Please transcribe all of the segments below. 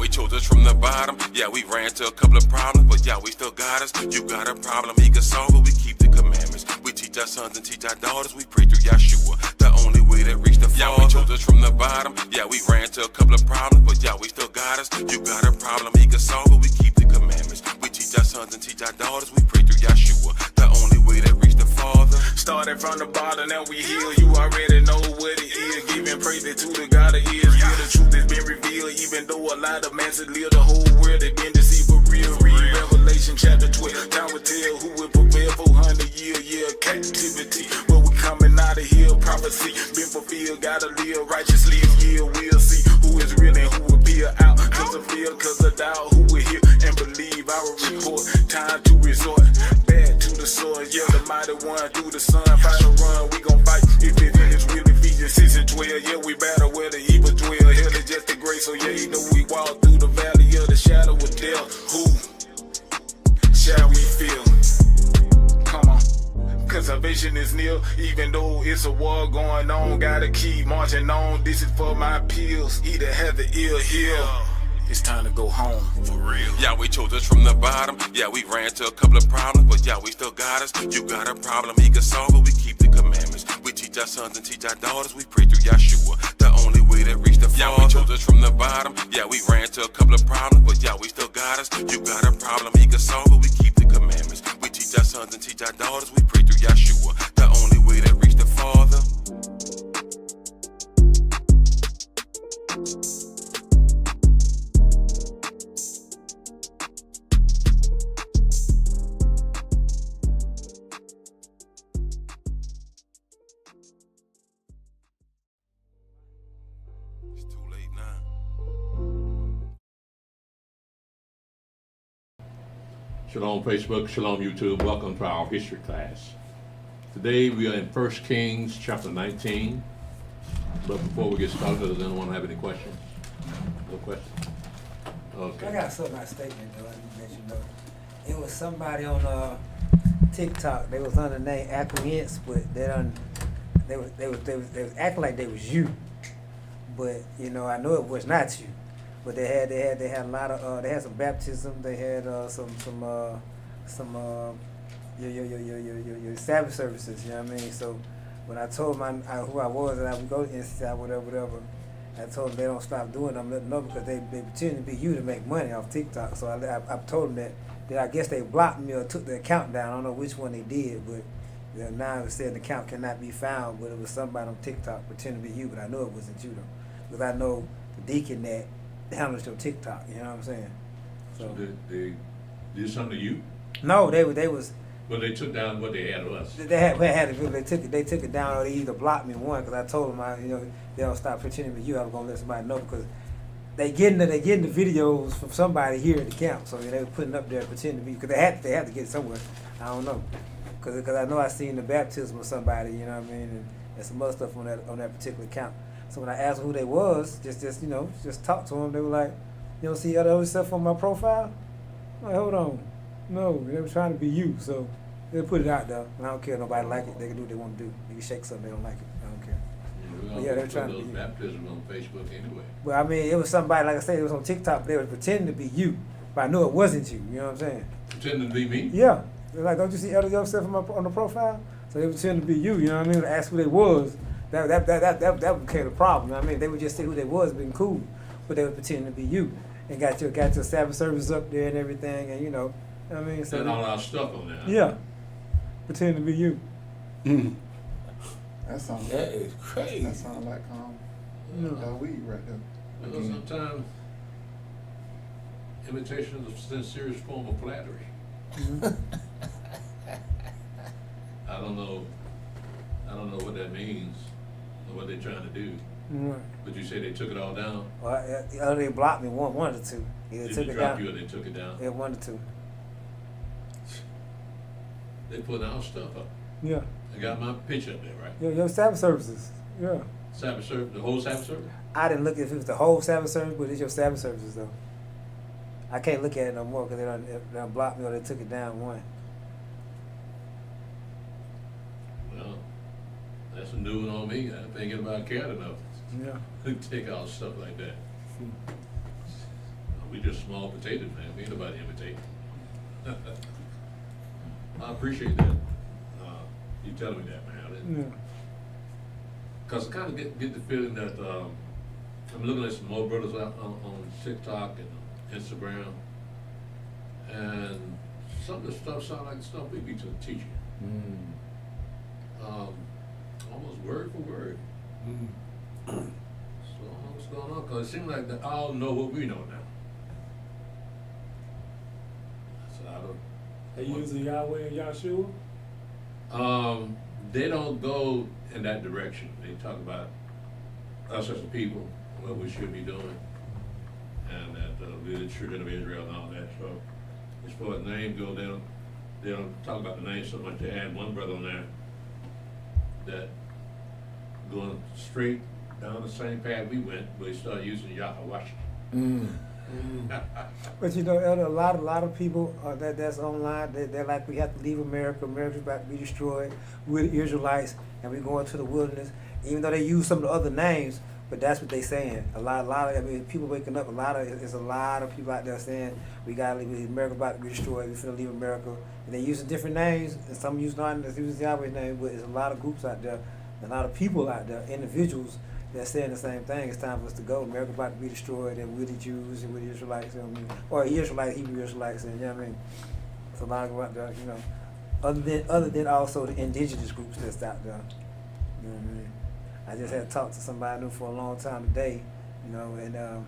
chose us from the bottom. Yeah, we ran to a couple of problems, but yeah, we still got us. You got a problem, he can solve it. We keep the commandments. We teach our sons and teach our daughters. We pray through Yeshua, the only way to reach the Father. Yeah, we chose us from the bottom. Yeah, we ran to a couple of problems, but yeah, we still got us. You got a problem, he can solve it. We keep the commandments. We teach our sons and teach our daughters. We pray through Yeshua, the only way to reach the Father. Started from the bottom, now we heal. You already know what it is. Giving praise to the God of Israel. The truth has been revealed, even though a lot of men live the whole world. They've been deceived for real. Read Revelation chapter 12. Time will tell who will prevail 400 year captivity. But we coming out of here. Prophecy been fulfilled. Gotta live righteously. Yeah, we'll see who is real and who will be out. Cause of fear, cause of doubt. Who will hear and believe our report. Time to resort back to the source. Yeah, the mighty one through the sun. Fight a run, we gon' fight. If it is really Ephesians 6 and 12. Yeah, we battle where the evil dwell. Hell is just a grace. So yeah, you know we walk through the valley of the shadow of death. Who shall we feel? Come on. Cause salvation is near, even though it's a war going on. Gotta keep marching on. This is for my pills. Either have the ill here. It's time to go home, for real. Yeah, we chose us from the bottom. Yeah, we ran to a couple of problems, but yeah, we still got us. You got a problem, he can solve it. We keep the commandments. We teach our sons and teach our daughters. We pray through Yeshua, the only way to reach the Father. Yeah, we chose us from the bottom. Yeah, we ran to a couple of problems, but yeah, we still got us. You got a problem, he can solve it. We keep the commandments. We teach our sons and teach our daughters. We pray through Yeshua, the only way to reach the Father. It's too late now. Shalom Facebook, Shalom YouTube, welcome to our history class. Today we are in 1 Kings chapter 19. But before we get started, does anyone have any questions? No questions? Okay. I got something I statement though, I need to let you know. It was somebody on TikTok, they was on the name Acquiesce, but they was acting like they was you. But you know, I know it was not you. But they had a lot of they had some baptism, they had some your Sabbath services, you know what I mean? So when I told them who I was and I would go inside whatever, I told them they don't stop doing them, let them know because they pretend to be you to make money off TikTok. So I told them that I guess they blocked me or took the account down. I don't know which one they did, but now it said the account cannot be found, but it was somebody on TikTok pretending to be you, but I know it wasn't you though. Because I know the deacon that handles your TikTok, you know what I'm saying? So they did something to you? No, they was. Well, they took down what they had of us. They took it down, or they either blocked me one because I told them they don't stop pretending to be you. I was gonna let somebody know because they getting the videos from somebody here at the camp, so they were putting up there pretending to be because they had to get it somewhere. I don't know because I know I seen the baptism of somebody, you know what I mean, and some other stuff on that particular account. So when I asked who they was, just talk to them. They were like, "You don't see other stuff on my profile?" I'm like, hold on, no, they were trying to be you, so they put it out there. And I don't care if nobody like it. They can do what they want to do. They can shake something. They don't like it. I don't care. But yeah, they're trying to be baptism on Facebook anyway. But I mean, it was somebody, like I said, it was on TikTok. They were pretending to be you, but I knew it wasn't you. You know what I'm saying? Pretending to be me? Yeah. They're like, don't you see Elder Yourself on the profile? So they were pretending to be you. You know what I mean? Ask who they was. That became a problem. I mean, they would just say who they was, being cool, but they were pretending to be you, and got your Sabbath service up there and everything, and you know, I mean, so and all our stuff on there. Yeah, pretending to be you. That is crazy. That sounds like weed right there. Well, sometimes imitation is a sincerest form of flattery. I don't know what that means or what they're trying to do. Right. But you say they took it all down? Well, they blocked me one or two. Either Did took they it drop down. you or they took it down? Yeah, 1 or 2. They put our stuff up. Yeah. They got my picture up there, right? Yeah, your Sabbath services. Yeah. Sabbath service, the whole Sabbath service? I didn't look at if it was the whole Sabbath service, but it's your Sabbath services though. I can't look at it no more because they done blocked me or they took it down one. Well, that's a new one on me. I think anybody cared enough Yeah. to take out stuff like that. We just small potatoes, man. We ain't nobody imitate. I appreciate that. You telling me that, man. Because I kind of get the feeling that I'm looking at some more brothers out on TikTok and Instagram, and some of the stuff sound like the stuff we be teaching. Almost word for word. So I don't know what's going on, because it seems like they all know what we know now. So I don't. They using Yahweh and Yahshua? They don't go in that direction. They talk about us as a people, what we should be doing, and that we're the children of Israel and all that. So as far as name go, they don't talk about the name so much. They had one brother on there that going straight down the same path we went, but he started using Yahweh. But you know, Elder, a lot of people that's online, they're like, we have to leave America. America's about to be destroyed. We're the Israelites, and we're going to the wilderness. Even though they use some of the other names, but that's what they're saying. A lot of, I mean, people waking up. There's a lot of people out there saying we gotta leave America, about to be destroyed. We're finna leave America, and they using different names, and some use Yahweh's name. But there's a lot of groups out there, a lot of people out there, individuals. They're saying the same thing. It's time for us to go. America about to be destroyed, and we're the Jews and we're the Israelites, you know what I mean? Or Israelites, Hebrew Israelites, and you know what I mean? It's a lot of them out there, you know. Other than also the indigenous groups that's out there. You know what I mean? I just had talked to somebody I knew for a long time today, you know, and you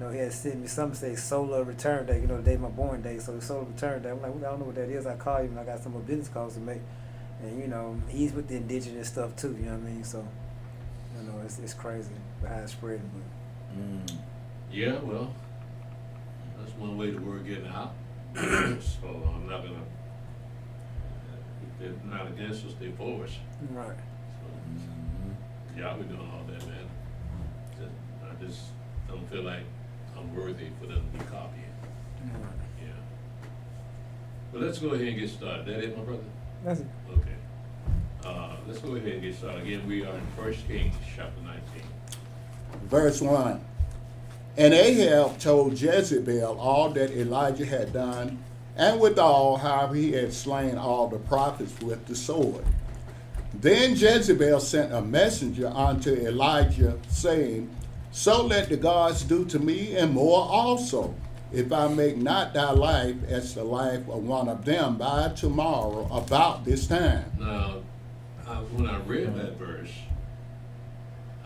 know, he had sent me something say solar return day, you know, the day my born day, so the solar return day. I'm like, I don't know what that is. I call him and I got some more business calls to make. And you know, he's with the indigenous stuff too, you know what I mean? So you know, it's crazy how it's spreading. But. Yeah, well, that's one way the word getting out. So I'm not gonna. If they're not against us, they're for us. Right. So, y'all be doing all that, man. I just don't feel like I'm worthy for them to be copying. Right. Yeah. But let's go ahead and get started. That it, my brother? That's it. Okay. Let's go ahead and get started. Again, we are in 1 Kings chapter 19. Verse 1. And Ahab told Jezebel all that Elijah had done, and withal how he had slain all the prophets with the sword. Then Jezebel sent a messenger unto Elijah, saying, So let the gods do to me, and more also, if I make not thy life as the life of one of them by tomorrow about this time. Now, when I read that verse,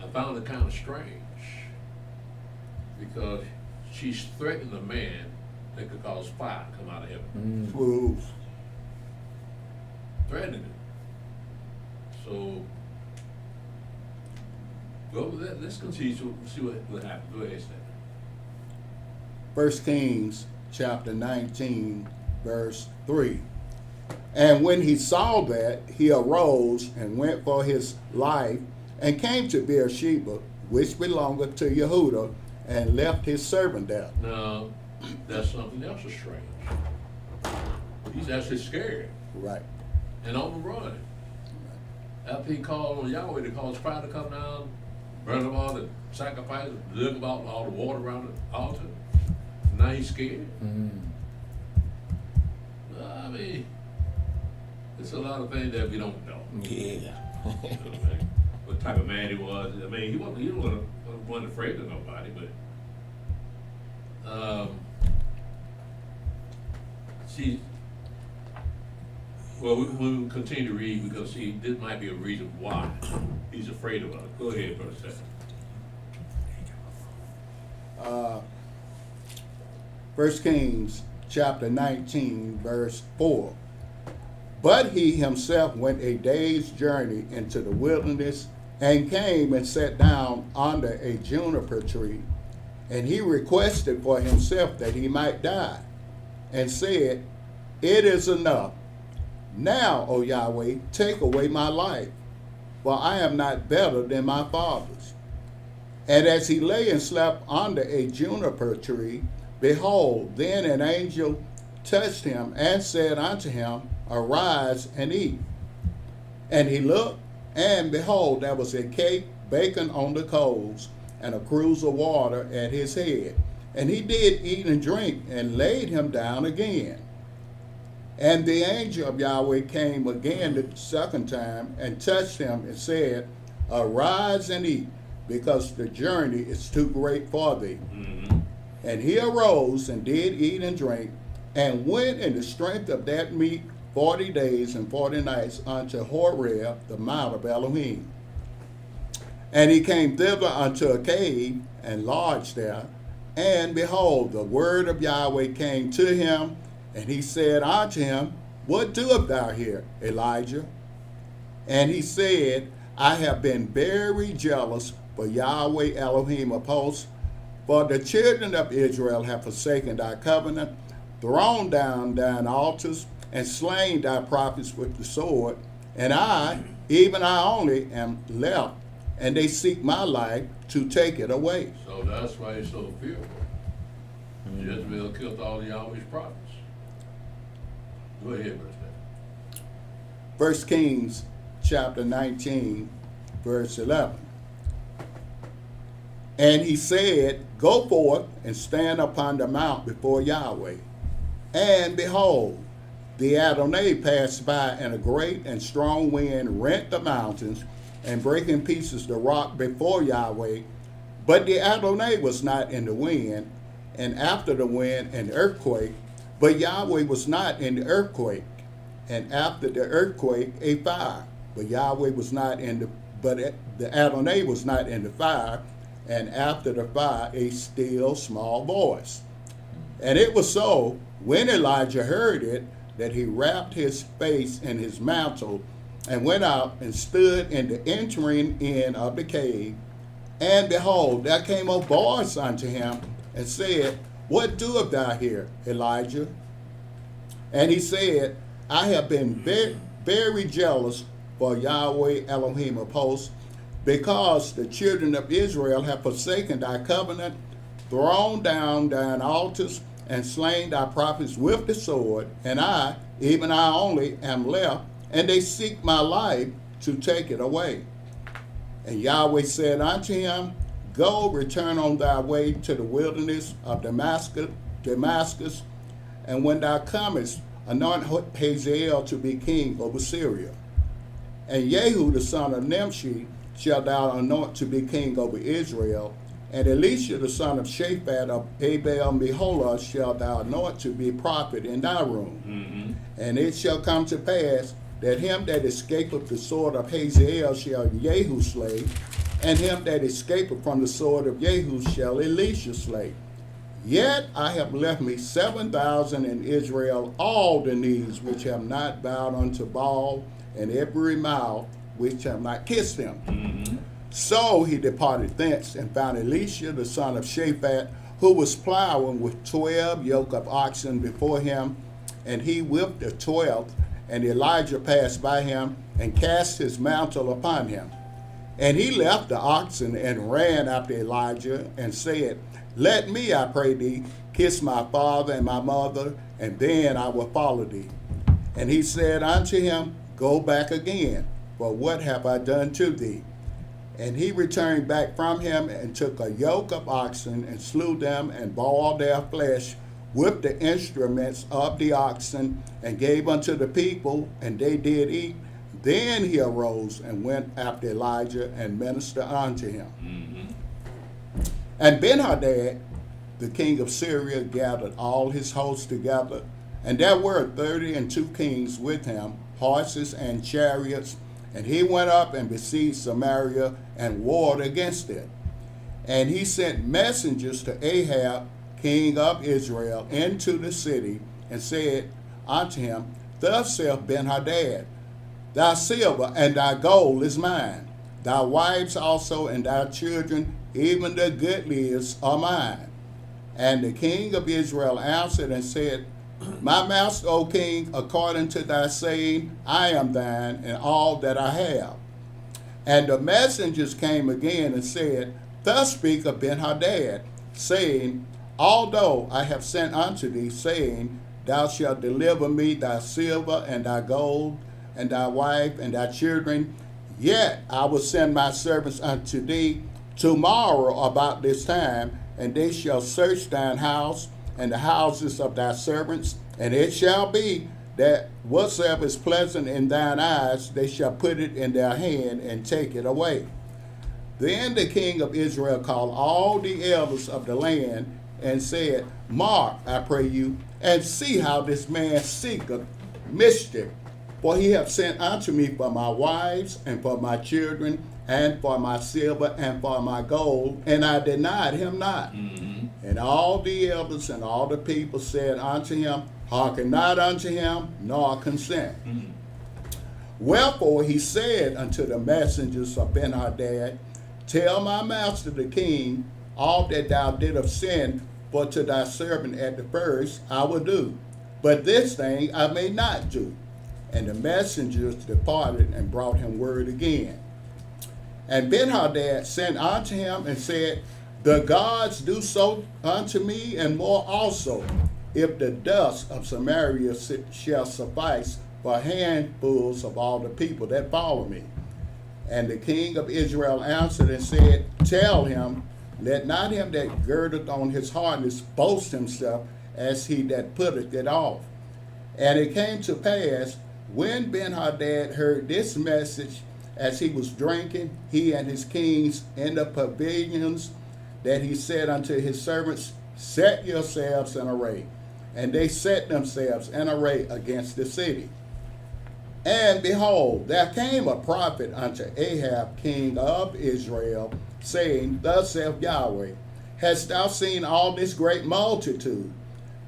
I found it kind of strange, because she's threatening a man that could cause fire to come out of heaven. Fools. Threatening him. So, go with that. Let's continue to see what happens. Go ahead, Stephen. 1 Kings chapter 19, verse 3. And when he saw that, he arose and went for his life, and came to Beersheba, which belongeth to Yehudah, and left his servant there. Now, that's something else is strange. He's actually scared Right. and on the run. After he called on Yahweh to cause fire to come down, burn up all the sacrifices, look about all the water around the altar, now he's scared. I mean, there's a lot of things that we don't know. Yeah. What type of man he was. I mean, he wasn't afraid of nobody, but we continue to read, because this might be a reason why he's afraid of us. Go ahead, Brother Stephen. 1 Kings chapter 19, verse 4. But he himself went a day's journey into the wilderness, and came and sat down under a juniper tree. And he requested for himself that he might die, and said, It is enough. Now, O Yahweh, take away my life, for I am not better than my fathers. And as he lay and slept under a juniper tree, behold, then an angel touched him and said unto him, Arise and eat. And he looked, and behold, there was a cake baking on the coals, and a cruse of water at his head. And he did eat and drink, and laid him down again. And the angel of Yahweh came again the second time, and touched him, and said, Arise and eat, because the journey is too great for thee. Mm-hmm. And he arose, and did eat and drink, and went in the strength of that meat 40 days and 40 nights unto Horeb, the mount of Elohim. And he came thither unto a cave, and lodged there. And behold, the word of Yahweh came to him, and he said unto him, What doest thou here, Elijah? And he said, I have been very jealous for Yahweh Elohim of hosts, for the children of Israel have forsaken thy covenant, thrown down thine altars, and slain thy prophets with the sword. And I, even I only, am left, and they seek my life to take it away. So that's why he's so fearful. Jezebel killed all of Yahweh's prophets. Go ahead, verse 1 Kings chapter 19, verse 11. And he said, Go forth and stand upon the mount before Yahweh. And behold, the Adonai passed by, and a great and strong wind rent the mountains, and brake in pieces the rock before Yahweh. But the Adonai was not in the wind, and after the wind an earthquake. But Yahweh was not in the earthquake, and after the earthquake a fire. But Yahweh was not in the Adonai was not in the fire, and after the fire a still small voice. And it was so, when Elijah heard it, that he wrapped his face in his mantle, and went out and stood in the entering in of the cave. And behold, there came a voice unto him, and said, What doest thou here, Elijah? And he said, I have been very jealous for Yahweh Elohim of hosts, because the children of Israel have forsaken thy covenant, thrown down thine altars, and slain thy prophets with the sword. And I, even I only, am left, and they seek my life to take it away. And Yahweh said unto him, Go, return on thy way to the wilderness of Damascus, and when thou comest, anoint Hazael to be king over Syria. And Jehu the son of Nimshi shalt thou anoint to be king over Israel, and Elisha the son of Shaphat of Abel Meholah shalt thou anoint to be prophet in thy room. Mm-hmm. And it shall come to pass that him that escapeth the sword of Hazael shall Jehu slay, and him that escapeth from the sword of Jehu shall Elisha slay. Yet I have left me 7,000 in Israel, all the knees which have not bowed unto Baal, and every mouth which have not kissed him. Mm-hmm. So he departed thence, and found Elisha the son of Shaphat, who was plowing with 12 yoke of oxen before him, and he whipped the 12th. And Elijah passed by him, and cast his mantle upon him. And he left the oxen, and ran after Elijah, and said, Let me, I pray thee, kiss my father and my mother, and then I will follow thee. And he said unto him, Go back again, for what have I done to thee? And he returned back from him, and took a yoke of oxen, and slew them, and boiled their flesh with the instruments of the oxen, and gave unto the people, and they did eat. Then he arose and went after Elijah, and ministered unto him. Mm-hmm. And Ben-Hadad, the king of Syria, gathered all his hosts together, and there were 32 kings with him, horses and chariots. And he went up and besieged Samaria, and warred against it. And he sent messengers to Ahab, king of Israel, into the city, and said unto him, Thus saith Ben-Hadad, Thy silver and thy gold is mine, thy wives also and thy children, even the goodliest, are mine. And the king of Israel answered and said, My master, O king, according to thy saying, I am thine, and all that I have. And the messengers came again and said, Thus speaketh Ben-Hadad, saying, Although I have sent unto thee, saying, Thou shalt deliver me thy silver and thy gold, and thy wife and thy children, yet I will send my servants unto thee tomorrow about this time, and they shall search thine house and the houses of thy servants, and it shall be that whatsoever is pleasant in thine eyes, they shall put it in their hand and take it away. Then the king of Israel called all the elders of the land and said, Mark, I pray you, and see how this man seeketh mischief. For he hath sent unto me for my wives and for my children and for my silver and for my gold, and I denied him not. And all the elders and all the people said unto him, Hearken not unto him, nor consent. Wherefore he said unto the messengers of Benhadad, Tell my master the king all that thou didst send for to thy servant at the first I will do, but this thing I may not do. And the messengers departed and brought him word again. And Benhadad sent unto him and said, The gods do so unto me and more also, if the dust of Samaria shall suffice for handfuls of all the people that follow me. And the king of Israel answered and said, Tell him, let not him that girdeth on his harness boast himself as he that putteth it off. And it came to pass, when Benhadad heard this message, as he was drinking, he and his kings in the pavilions, that he said unto his servants, Set yourselves in array. And they set themselves in array against the city. And behold, there came a prophet unto Ahab, king of Israel, saying, Thus saith Yahweh, Hast thou seen all this great multitude?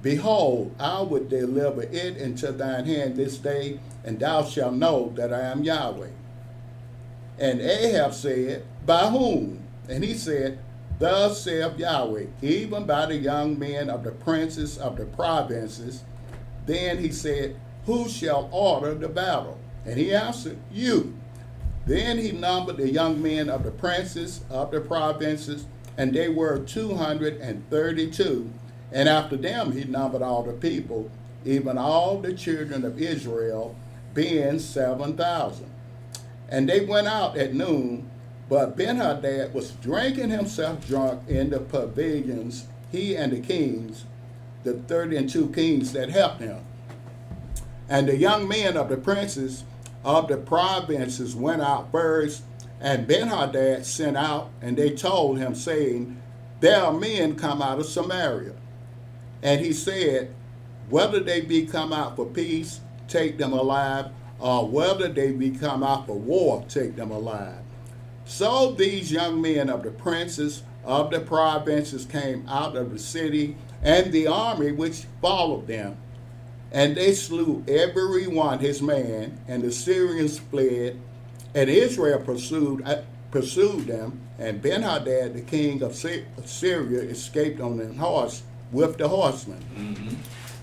Behold, I would deliver it into thine hand this day, and thou shalt know that I am Yahweh. And Ahab said, By whom? And he said, Thus saith Yahweh, even by the young men of the princes of the provinces. Then he said, Who shall order the battle? And he answered, You. Then he numbered the young men of the princes of the provinces, and they were 232. And after them he numbered all the people, even all the children of Israel, being 7,000. And they went out at noon, but Benhadad was drinking himself drunk in the pavilions, he and the kings, the 32 kings that helped him. And the young men of the princes of the provinces went out first, and Benhadad sent out, and they told him, saying, There are men come out of Samaria. And he said, Whether they be come out for peace, take them alive, or whether they be come out for war, take them alive. So these young men of the princes of the provinces came out of the city, and the army which followed them. And they slew every one his man, and the Syrians fled, and Israel pursued them, and Benhadad the king of Syria escaped on an horse with the horsemen.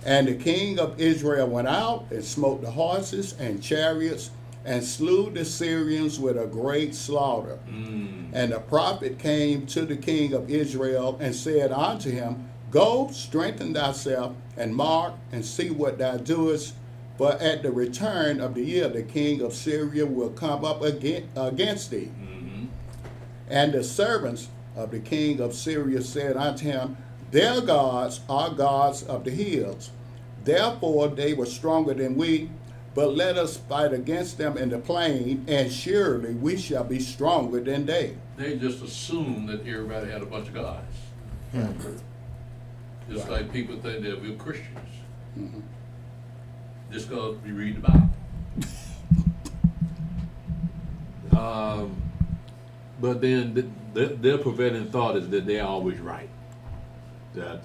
And the king of Israel went out and smote the horses and chariots, and slew the Syrians with a great slaughter. And the prophet came to the king of Israel and said unto him, Go, strengthen thyself, and mark, and see what thou doest, for at the return of the year the king of Syria will come up against thee. And the servants of the king of Syria said unto him, Their gods are gods of the hills. Therefore they were stronger than we, but let us fight against them in the plain, and surely we shall be stronger than they. They just assumed that everybody had a bunch of gods. Just like people think that we're Christians. Just because we read the Bible. But then their prevailing thought is that they're always right. That,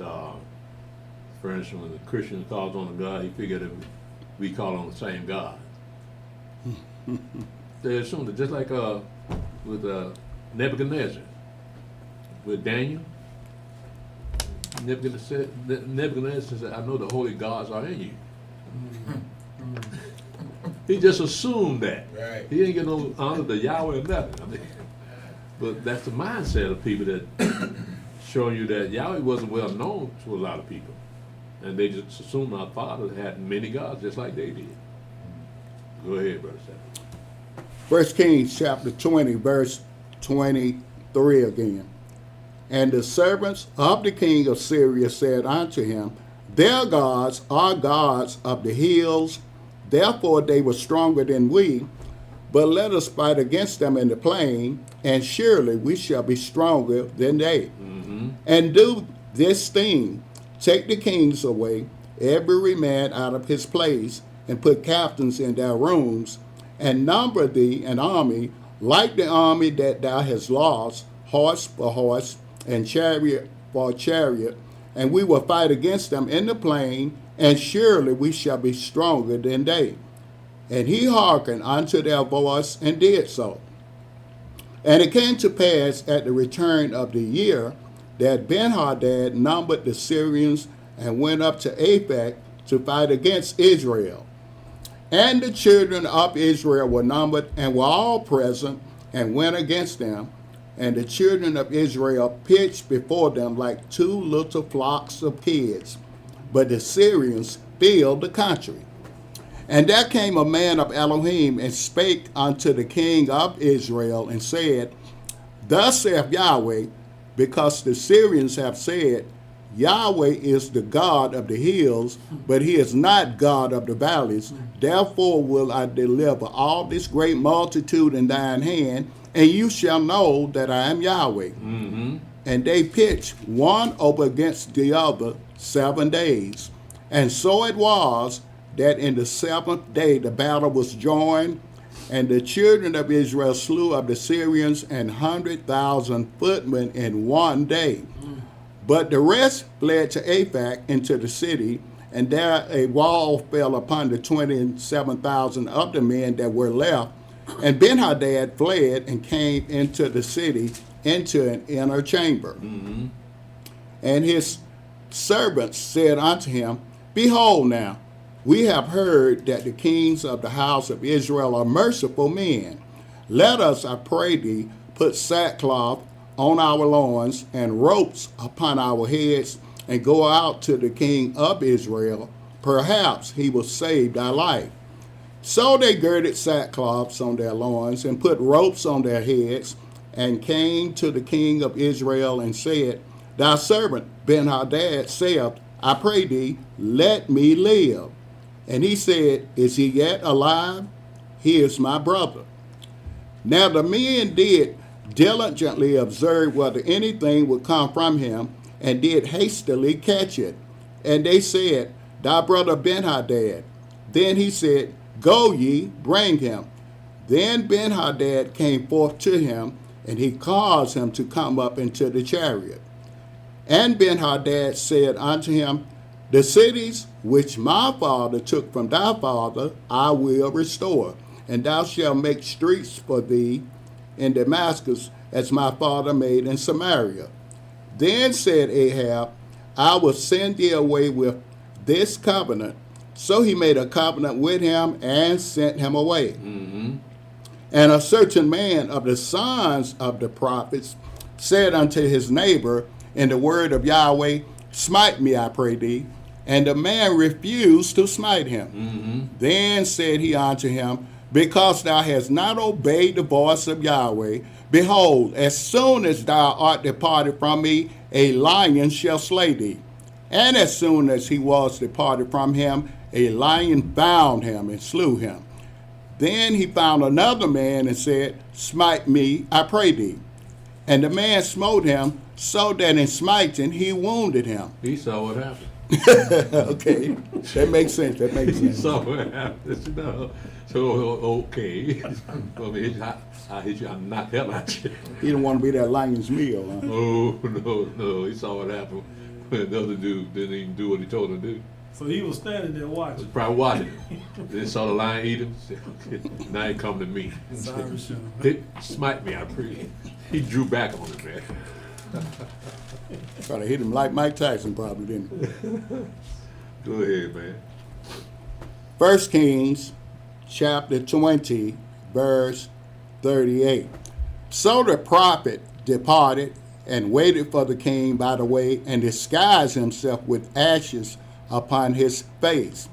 for instance, when the Christian calls on a God, he figured that we call on the same God. They assume that, just like with Nebuchadnezzar, with Daniel, Nebuchadnezzar said, I know the holy gods are in you. He just assumed that. Right. He ain't get no honor to Yahweh or nothing. I mean, but that's the mindset of people that showing you that Yahweh wasn't well known to a lot of people. And they just assumed our father had many gods just like they did. Go ahead, Brother Seth. 1 Kings chapter 20, verse 23 again. And the servants of the king of Syria said unto him, Their gods are gods of the hills, therefore they were stronger than we. But let us fight against them in the plain, and surely we shall be stronger than they. And do this thing, take the kings away, every man out of his place, and put captains in their rooms, and number thee an army like the army that thou hast lost, horse for horse, and chariot for chariot, and we will fight against them in the plain, and surely we shall be stronger than they. And he hearkened unto their voice, and did so. And it came to pass at the return of the year, that Benhadad numbered the Syrians, and went up to Aphek to fight against Israel. And the children of Israel were numbered, and were all present, and went against them. And the children of Israel pitched before them like two little flocks of kids. But the Syrians filled the country. And there came a man of Elohim, and spake unto the king of Israel, and said, Thus saith Yahweh, because the Syrians have said, Yahweh is the God of the hills, but he is not God of the valleys. Therefore will I deliver all this great multitude in thine hand, and you shall know that I am Yahweh. And they pitched one over against the other 7 days. And so it was, that in the 7th day the battle was joined, and the children of Israel slew of the Syrians 100,000 footmen in 1 day. But the rest fled to Aphek into the city, and there a wall fell upon the 27,000 of the men that were left. And Benhadad fled and came into the city, into an inner chamber. And his servants said unto him, Behold now, we have heard that the kings of the house of Israel are merciful men. Let us, I pray thee, put sackcloth on our loins and ropes upon our heads, and go out to the king of Israel. Perhaps he will save thy life. So they girded sackcloths on their loins, and put ropes on their heads, and came to the king of Israel, and said, Thy servant Benhadad saith, I pray thee, let me live. And he said, Is he yet alive? He is my brother. Now the men did diligently observe whether anything would come from him, and did hastily catch it. And they said, Thy brother Benhadad. Then he said, Go ye, bring him. Then Benhadad came forth to him, and he caused him to come up into the chariot. And Benhadad said unto him, The cities which my father took from thy father I will restore, and thou shalt make streets for thee in Damascus, as my father made in Samaria. Then said Ahab, I will send thee away with this covenant. So he made a covenant with him, and sent him away. And a certain man of the sons of the prophets said unto his neighbor in the word of Yahweh, Smite me, I pray thee. And the man refused to smite him. Then said he unto him, Because thou hast not obeyed the voice of Yahweh, behold, as soon as thou art departed from me, a lion shall slay thee. And as soon as he was departed from him, a lion found him and slew him. Then he found another man and said, Smite me, I pray thee. And the man smote him, so that in smiting he wounded him. He saw what happened. Okay, that makes sense. That makes He sense. saw what happened. No. So, okay. I hit you, I knocked hell out you. He didn't want to be that lion's meal. Huh? Oh, no. He saw what happened when the other dude didn't even do what he told him to do. So he was standing there I was watching. probably watching him. Then saw the lion eat him. Said, okay, now he come to me. Sorry, sure. Smite me, I pray. He drew back on it, man. Try to hit him like Mike Tyson probably, didn't he? Go ahead, man. 1 Kings chapter 20, verse 38. So the prophet departed and waited for the king by the way, and disguised himself with ashes upon his face.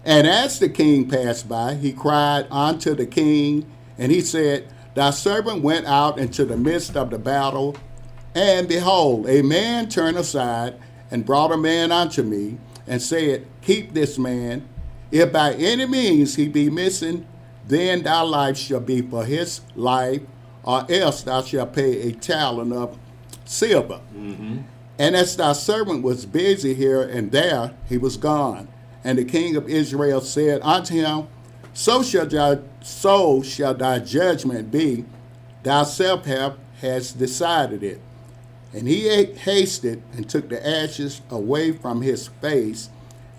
And as the king passed by, he cried unto the king, and he said, Thy servant went out into the midst of the battle, And behold, a man turned aside and brought a man unto me, and said, Keep this man. If by any means he be missing, then thy life shall be for his life, or else thou shalt pay a talent of silver. And as thy servant was busy here and there, he was gone. And the king of Israel said unto him, So shall thy judgment be. Thyself hast decided it. And he hasted and took the ashes away from his face.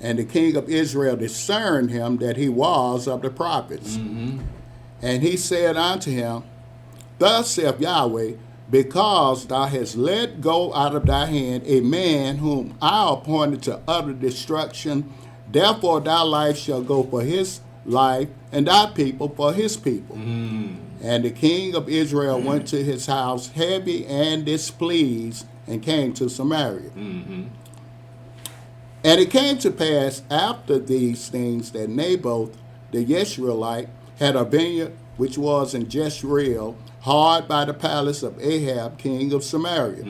And the king of Israel discerned him that he was of the prophets. And he said unto him, Thus saith Yahweh, because thou hast let go out of thy hand a man whom I appointed to utter destruction, therefore thy life shall go for his life, and thy people for his people. And the king of Israel went to his house heavy and displeased, and came to Samaria. And it came to pass after these things that Naboth the Yisraelite had a vineyard which was in Jezreel, hard by the palace of Ahab, king of Samaria.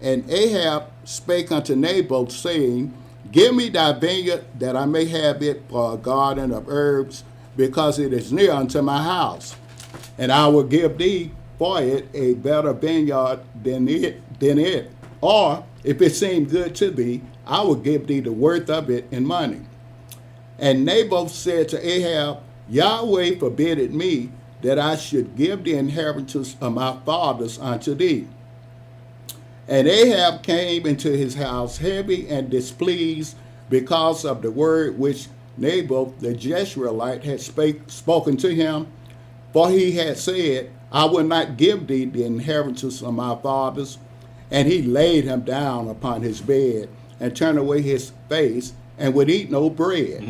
And Ahab spake unto Naboth, saying, Give me thy vineyard, that I may have it for a garden of herbs, because it is near unto my house. And I will give thee for it a better vineyard than it. Or, if it seem good to thee, I will give thee the worth of it in money. And Naboth said to Ahab, Yahweh forbidded me that I should give the inheritance of my fathers unto thee. And Ahab came into his house heavy and displeased because of the word which Naboth the Jezreelite had spoken to him. For he had said, I will not give thee the inheritance of my fathers. And he laid him down upon his bed, and turned away his face, and would eat no bread.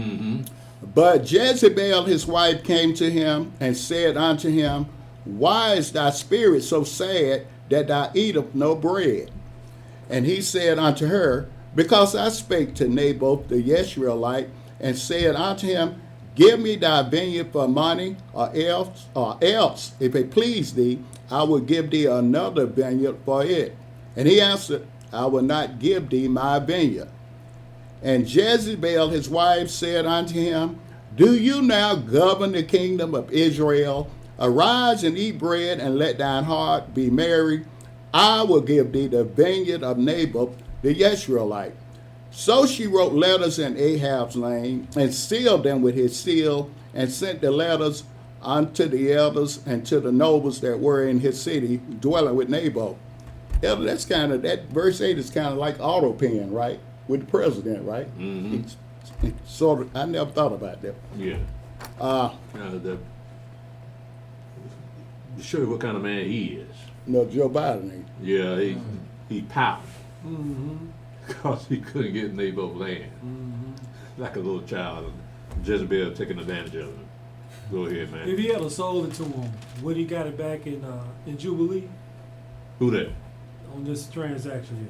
But Jezebel his wife came to him, and said unto him, Why is thy spirit so sad that thou eatest no bread? And he said unto her, Because I spake to Naboth the Yisraelite, and said unto him, Give me thy vineyard for money, or else, if it please thee, I will give thee another vineyard for it. And he answered, I will not give thee my vineyard. And Jezebel his wife said unto him, Do you now govern the kingdom of Israel? Arise and eat bread, and let thine heart be merry. I will give thee the vineyard of Naboth the Yisraelite. So she wrote letters in Ahab's name, and sealed them with his seal, and sent the letters unto the elders and to the nobles that were in his city, dwelling with Naboth. Elder, that's kind of, that verse 8 is kind of like auto pen, right? With the president, right? It's sort of, I never thought about that. Yeah. To show you what kind of man he is. No, Joe Biden ain't. Yeah, he pouted. Because he couldn't get Naboth land. Like a little child. Jezebel taking advantage of him. Go ahead, man. If he had sold it to him, would he got it back in Jubilee Who that? on this transaction here?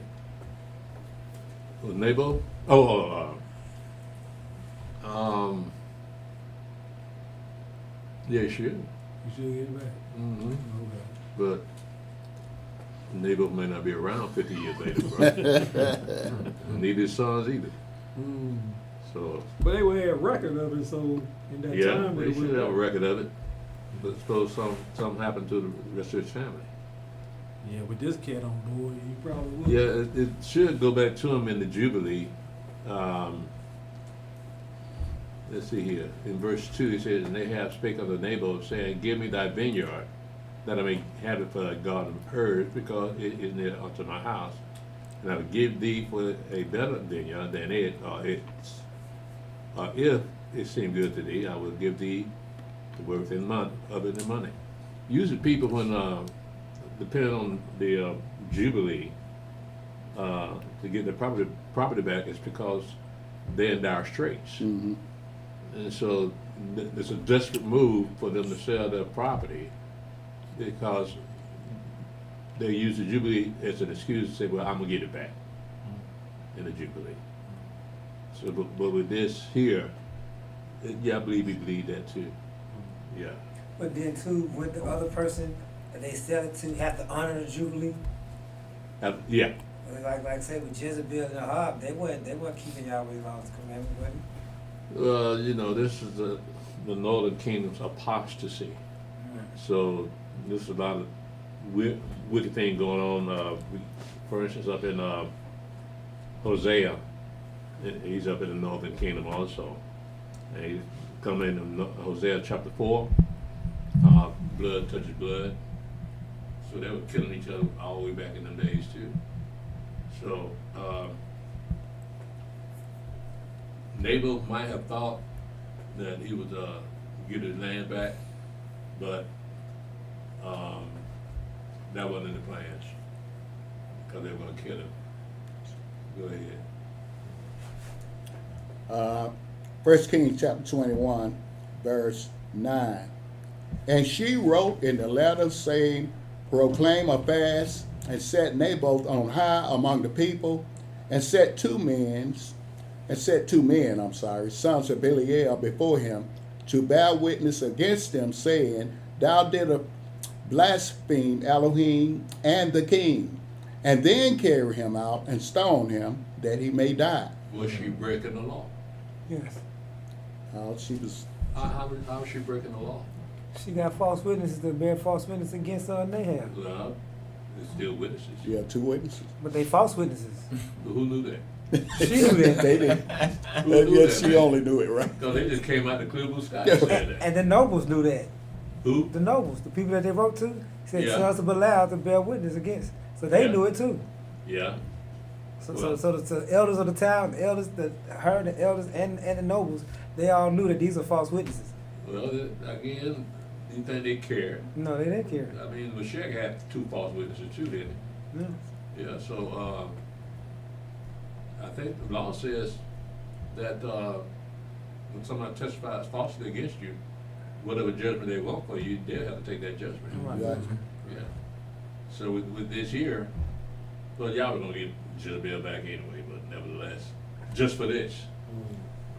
Was Naboth? Yeah, sure. You should get it back. Okay. But Naboth may not be around 50 years later, bro. Neither his sons either. So But they would have a record of it, so in that yeah, time they should have a record of it. But suppose something happened to the rest of his family. Yeah, with this cat on board, you probably would. Yeah, it should go back to him in the Jubilee. Let's see here. In verse 2, he says, And Ahab spake unto Naboth, saying, Give me thy vineyard, that I may have it for a garden of herbs, because it is near unto my house. And I will give thee for a better vineyard than it, or if it seem good to thee, I will give thee the worth of it in money. Usually people, when depending on the Jubilee, to get the property back, is because they're in dire straits. And so it's a desperate move for them to sell their property, because they use the Jubilee as an excuse to say, well, I'm going to get it back in the Jubilee. So, but with this here, yeah, I believe that too. Yeah. But then too, with the other person that they sell it to, have to honor the Jubilee. Yeah. Like I say with Jezebel and Ahab, they weren't keeping Yahweh's laws and commandments, were they? Well, you know, this is the northern kingdom's apostasy. So there's a lot of wicked thing going on. For instance, up in Hosea, he's up in the northern kingdom also. And he's coming in Hosea chapter 4, blood touches blood. So they were killing each other all the way back in them days too. So Nabal might have thought that he would get his land back, but that wasn't in the plans because they were going to kill him. Go ahead. 1 Kings chapter 21, verse 9. And she wrote in the letter saying, proclaim a fast, and set Naboth on high among the people, and set two men, sons of Belial before him, to bear witness against them, saying, thou didst blaspheme Elohim and the king, and then carry him out and stone him that he may die. Was she breaking the law? Yes. She was. How was she breaking the law? She got false witnesses to bear false witness against Nahab. Well, there's still witnesses. You have two witnesses. But they false witnesses. But who knew that? She knew that. They didn't. Who knew Yet that, she man? only knew it, right? Because they just came out the clear blue sky and said that. And the nobles knew that. Who? The nobles, the people that they wrote to, said Yeah. sons of Belial to bear witness against. So they Yeah. knew it too. Yeah. So, Well. so the elders of the town, the elders, the elders, and the nobles, they all knew that these are false witnesses. Well, again, you think they cared? No, they didn't care. I mean, Meshach had two false witnesses too, didn't Yeah. he? Yeah. So I think the law says that when somebody testifies falsely against you, whatever judgment they want for you, they'll have to take that judgment. Right. Right. Yeah. So with this here, well, y'all were gonna get Jezebel back anyway, but nevertheless, just for this,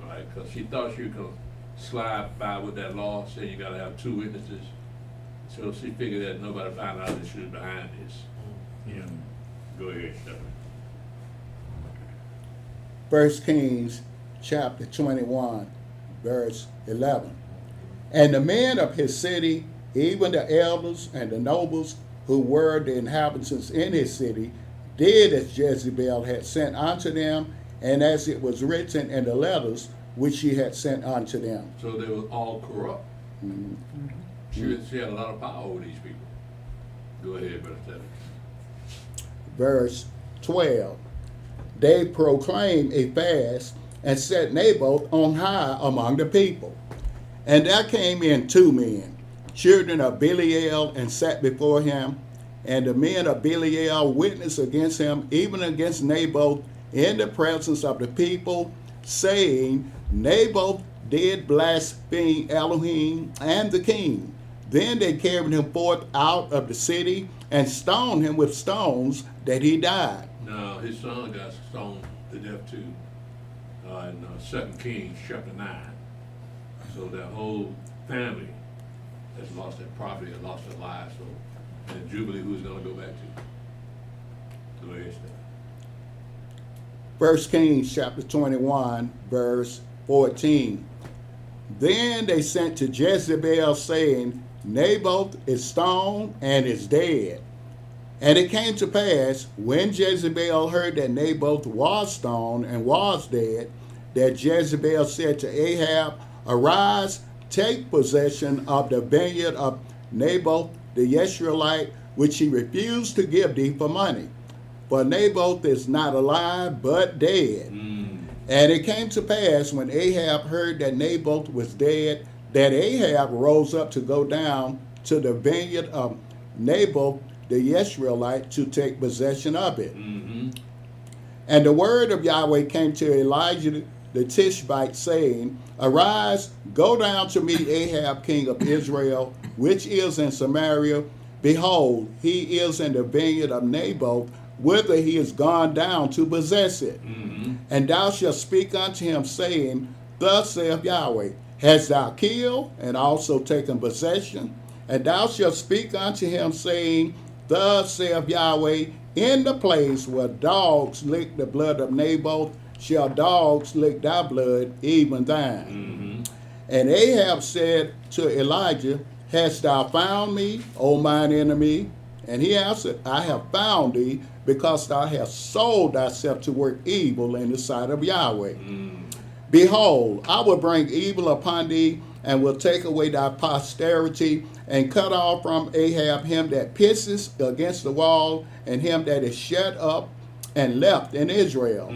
right? Because she thought she could slide by with that law, saying you gotta have two witnesses. So she figured that nobody found out that she was behind this. Yeah. Go ahead, Stephanie. 1 Kings chapter 21, verse 11. And the men of his city, even the elders and the nobles who were the inhabitants in his city, did as Jezebel had sent unto them, and as it was written in the letters which she had sent unto them. So they were all corrupt. She had a lot of power over these people. Go ahead, Brother Stephanie. Verse 12. They proclaimed a fast and set Naboth on high among the people. And there came in two men, children of Belial, and sat before him. And the men of Belial witnessed against him, even against Naboth, in the presence of the people, saying, Naboth did blaspheme Elohim and the king. Then they carried him forth out of the city and stoned him with stones that he died. Now, his son got stoned to death too in 2 Kings chapter 9. So that whole family has lost their property, has lost their lives. So, and Jubilee, who's going to go back to? Go ahead, Steph. 1 Kings chapter 21, verse 14. Then they sent to Jezebel, saying, Naboth is stoned and is dead. And it came to pass, when Jezebel heard that Naboth was stoned and was dead, that Jezebel said to Ahab, Arise, take possession of the vineyard of Naboth the Yisraelite, which he refused to give thee for money. For Naboth is not alive, but dead. And it came to pass, when Ahab heard that Naboth was dead, that Ahab rose up to go down to the vineyard of Naboth the Yisraelite to take possession of it. And the word of Yahweh came to Elijah the Tishbite, saying, Arise, go down to meet Ahab king of Israel, which is in Samaria. Behold, he is in the vineyard of Naboth, whither he is gone down to possess it. And thou shalt speak unto him, saying, Thus saith Yahweh, Hast thou killed and also taken possession? And thou shalt speak unto him, saying, Thus saith Yahweh, In the place where dogs lick the blood of Naboth, shall dogs lick thy blood, even thine. And Ahab said to Elijah, Hast thou found me, O mine enemy? And he answered, I have found thee, because thou hast sold thyself to work evil in the sight of Yahweh. Behold, I will bring evil upon thee, and will take away thy posterity, and cut off from Ahab him that pisses against the wall, and him that is shut up and left in Israel.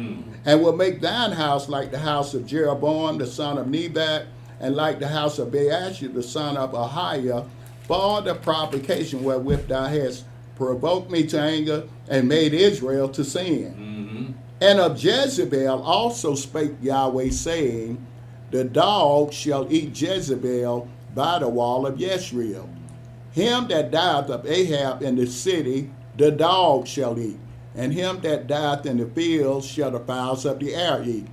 And will make thine house like the house of Jeroboam the son of Nebat, and like the house of Baasha the son of Ahiah, for the provocation wherewith thou hast provoked me to anger, and made Israel to sin. And of Jezebel also spake Yahweh, saying, The dog shall eat Jezebel by the wall of Yisrael. Him that dieth of Ahab in the city, the dog shall eat, and him that dieth in the fields shall the fowls of the air eat.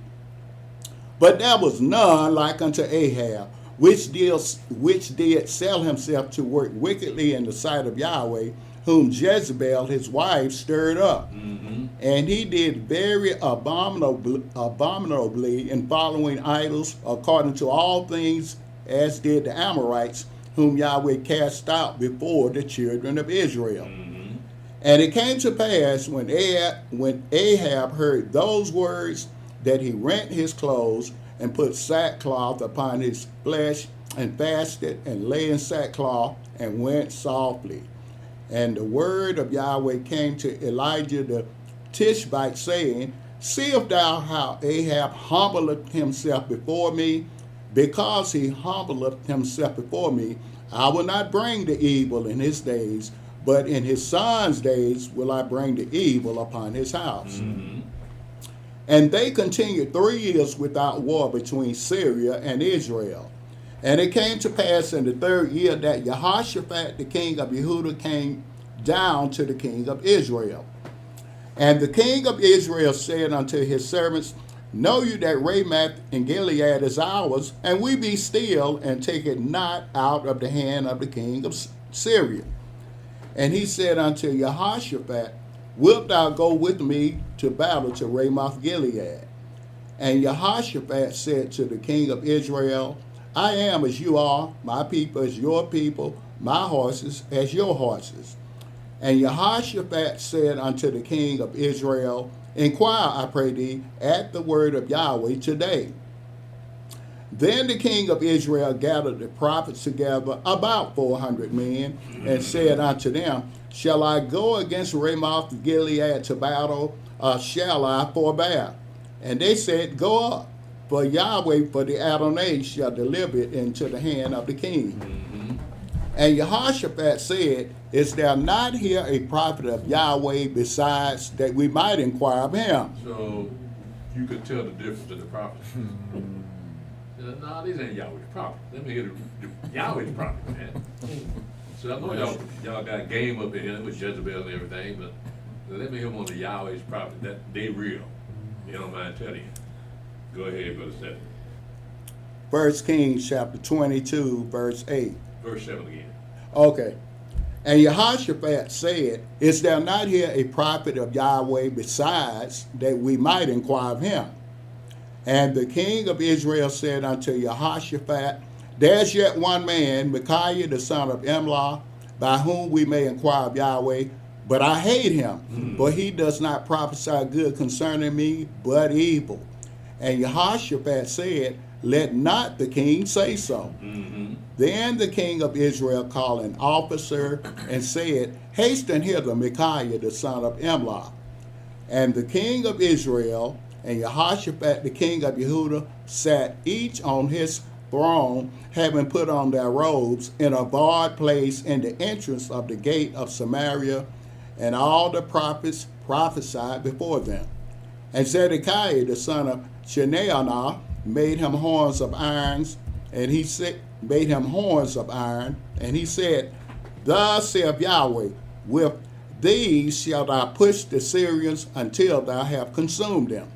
But there was none like unto Ahab, which did sell himself to work wickedly in the sight of Yahweh, whom Jezebel his wife stirred up. And he did very abominably in following idols, according to all things as did the Amorites, whom Yahweh cast out before the children of Israel. And it came to pass, when Ahab heard those words, that he rent his clothes, and put sackcloth upon his flesh, and fasted, and lay in sackcloth, and went softly. And the word of Yahweh came to Elijah the Tishbite, saying, Seest thou how Ahab humbleth himself before me? Because he humbleth himself before me, I will not bring the evil in his days, but in his son's days will I bring the evil upon his house. And they continued 3 years without war between Syria and Israel. And it came to pass in the 3rd year that Jehoshaphat the king of Yehudah came down to the king of Israel. And the king of Israel said unto his servants, Know you that Ramoth in Gilead is ours, and we be still, and take it not out of the hand of the king of Syria. And he said unto Jehoshaphat, Wilt thou go with me to battle to Ramoth Gilead? And Jehoshaphat said to the king of Israel, I am as you are, my people as your people, my horses as your horses. And Jehoshaphat said unto the king of Israel, Inquire, I pray thee, at the word of Yahweh today. Then the king of Israel gathered the prophets together, about 400 men, and said unto them, Shall I go against Ramoth Gilead to battle, or shall I forbear? And they said, Go up, for Yahweh, for the Adonai, shall deliver it into the hand of the king. And Jehoshaphat said, Is there not here a prophet of Yahweh besides, that we might inquire of him? So you could tell the difference in the prophets. No, these ain't Yahweh's prophets. Let me hear the Yahweh's prophets, man. So I know y'all got game up in here with Jezebel and everything, but let me hear one of the Yahweh's prophets. That they real. You don't mind telling you. Go ahead, Brother Stephen. 1 Kings chapter 22, verse 8. Verse 7 again. Okay. And Jehoshaphat said, Is there not here a prophet of Yahweh besides, that we might inquire of him? And the king of Israel said unto Jehoshaphat, There's yet one man, Micaiah the son of Imlah, by whom we may inquire of Yahweh, but I hate him, for he does not prophesy good concerning me, but evil. And Jehoshaphat said, Let not the king say so. Then the king of Israel called an officer and said, Hasten hither Micaiah the son of Imlah. And the king of Israel and Jehoshaphat the king of Yehudah sat each on his throne, having put on their robes, in a barred place in the entrance of the gate of Samaria, and all the prophets prophesied before them. And Zedekiah the son of Chenaanah made him horns of iron, and he said, Thus saith Yahweh, with these shalt thou push the Syrians until thou have consumed them.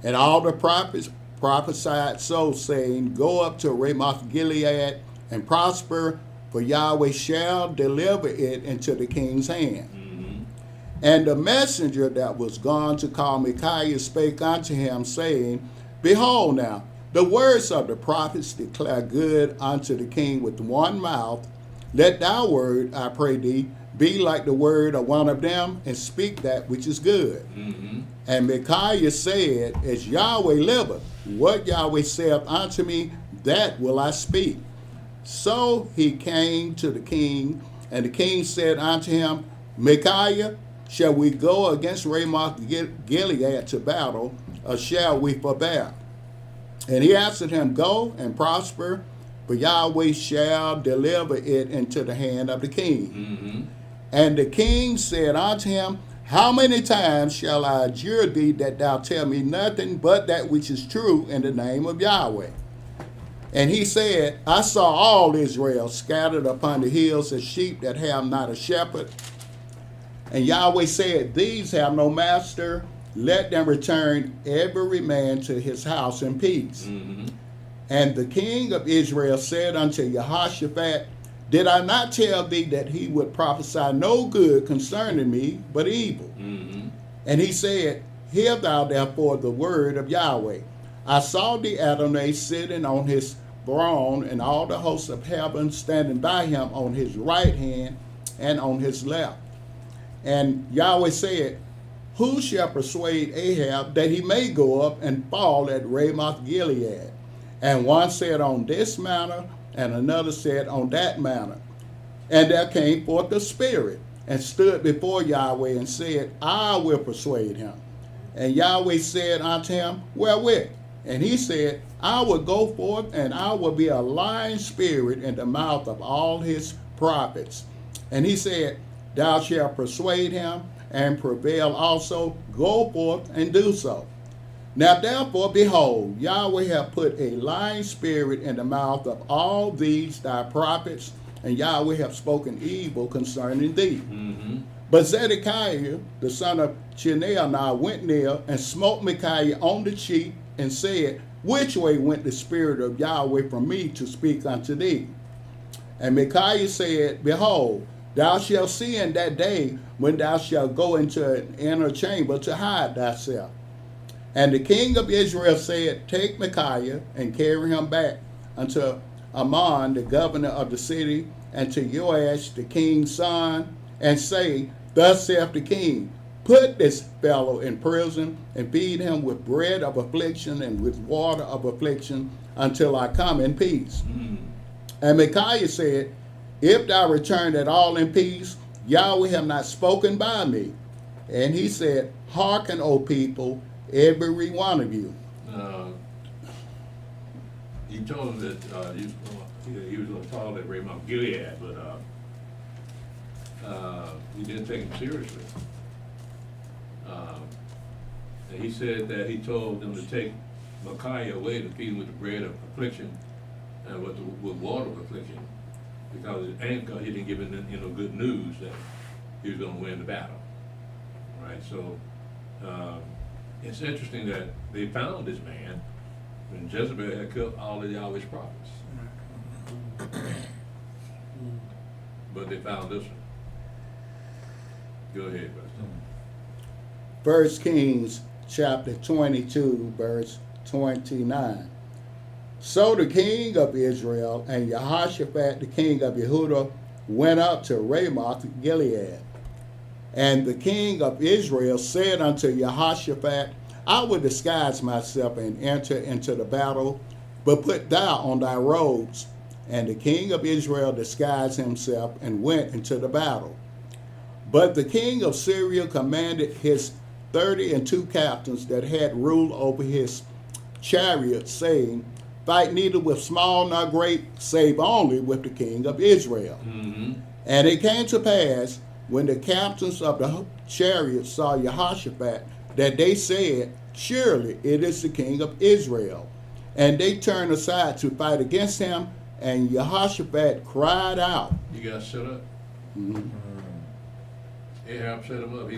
And all the prophets prophesied so, saying, Go up to Ramoth Gilead and prosper, for Yahweh shall deliver it into the king's hand. And the messenger that was gone to call Micaiah spake unto him, saying, Behold now, the words of the prophets declare good unto the king with one mouth. Let thy word, I pray thee, be like the word of one of them, and speak that which is good. Mm-hmm. And Micaiah said, As Yahweh liveth, what Yahweh saith unto me, that will I speak. So he came to the king, and the king said unto him, Micaiah, shall we go against Ramoth Gilead to battle, or shall we forbear? And he answered him, Go and prosper, for Yahweh shall deliver it into the hand of the king. Mm-hmm. And the king said unto him, How many times shall I adjure thee that thou tell me nothing but that which is true in the name of Yahweh? And he said, I saw all Israel scattered upon the hills as sheep that have not a shepherd. And Yahweh said, These have no master. Let them return every man to his house in peace. Mm-hmm. And the king of Israel said unto Jehoshaphat, Did I not tell thee that he would prophesy no good concerning me, but evil? Mm-hmm. And he said, Hear thou therefore the word of Yahweh. I saw the Adonai sitting on his throne, and all the hosts of heaven standing by him on his right hand and on his left. And Yahweh said, Who shall persuade Ahab that he may go up and fall at Ramoth Gilead? And one said on this manner, and another said on that manner. And there came forth the Spirit, and stood before Yahweh, and said, I will persuade him. And Yahweh said unto him, Wherewith? And he said, I will go forth, and I will be a lying spirit in the mouth of all his prophets. And he said, Thou shalt persuade him, and prevail also. Go forth and do so. Now therefore, behold, Yahweh hath put a lying spirit in the mouth of all these thy prophets, and Yahweh hath spoken evil concerning thee. Mm-hmm. But Zedekiah, the son of Chenaanah, went near and smote Micaiah on the cheek, and said, Which way went the spirit of Yahweh from me to speak unto thee? And Micaiah said, Behold, thou shalt see in that day when thou shalt go into an inner chamber to hide thyself. And the king of Israel said, Take Micaiah and carry him back unto Amon, the governor of the city, and to Joash, the king's son, and say, Thus saith the king, Put this fellow in prison, and feed him with bread of affliction and with water of affliction, until I come in peace. Mm-hmm. And Micaiah said, If thou return at all in peace, Yahweh have not spoken by me. And he said, Hearken, O people, every one of you. He told him that he was going to fall at Ramoth Gilead, but he didn't take him seriously. And he said that he told them to take Micaiah away to feed him with the bread of affliction and with water of affliction, because he didn't give him good news that he was going to win the battle. Right, so it's interesting that they found this man when Jezebel had killed all of Yahweh's prophets. But they found this one. Go ahead, brother. 1 Kings chapter 22, verse 29. So the king of Israel and Jehoshaphat, the king of Yehudah, went up to Ramoth Gilead. And the king of Israel said unto Jehoshaphat, I will disguise myself and enter into the battle, but put thou on thy robes. And the king of Israel disguised himself and went into the battle. But the king of Syria commanded his 32 captains that had rule over his chariots, saying, Fight neither with small nor great, save only with the king of Israel. Mm-hmm. And it came to pass, when the captains of the chariots saw Jehoshaphat, that they said, Surely it is the king of Israel. And they turned aside to fight against him, and Jehoshaphat cried out. You got set up? Mhm. Ahab set him up.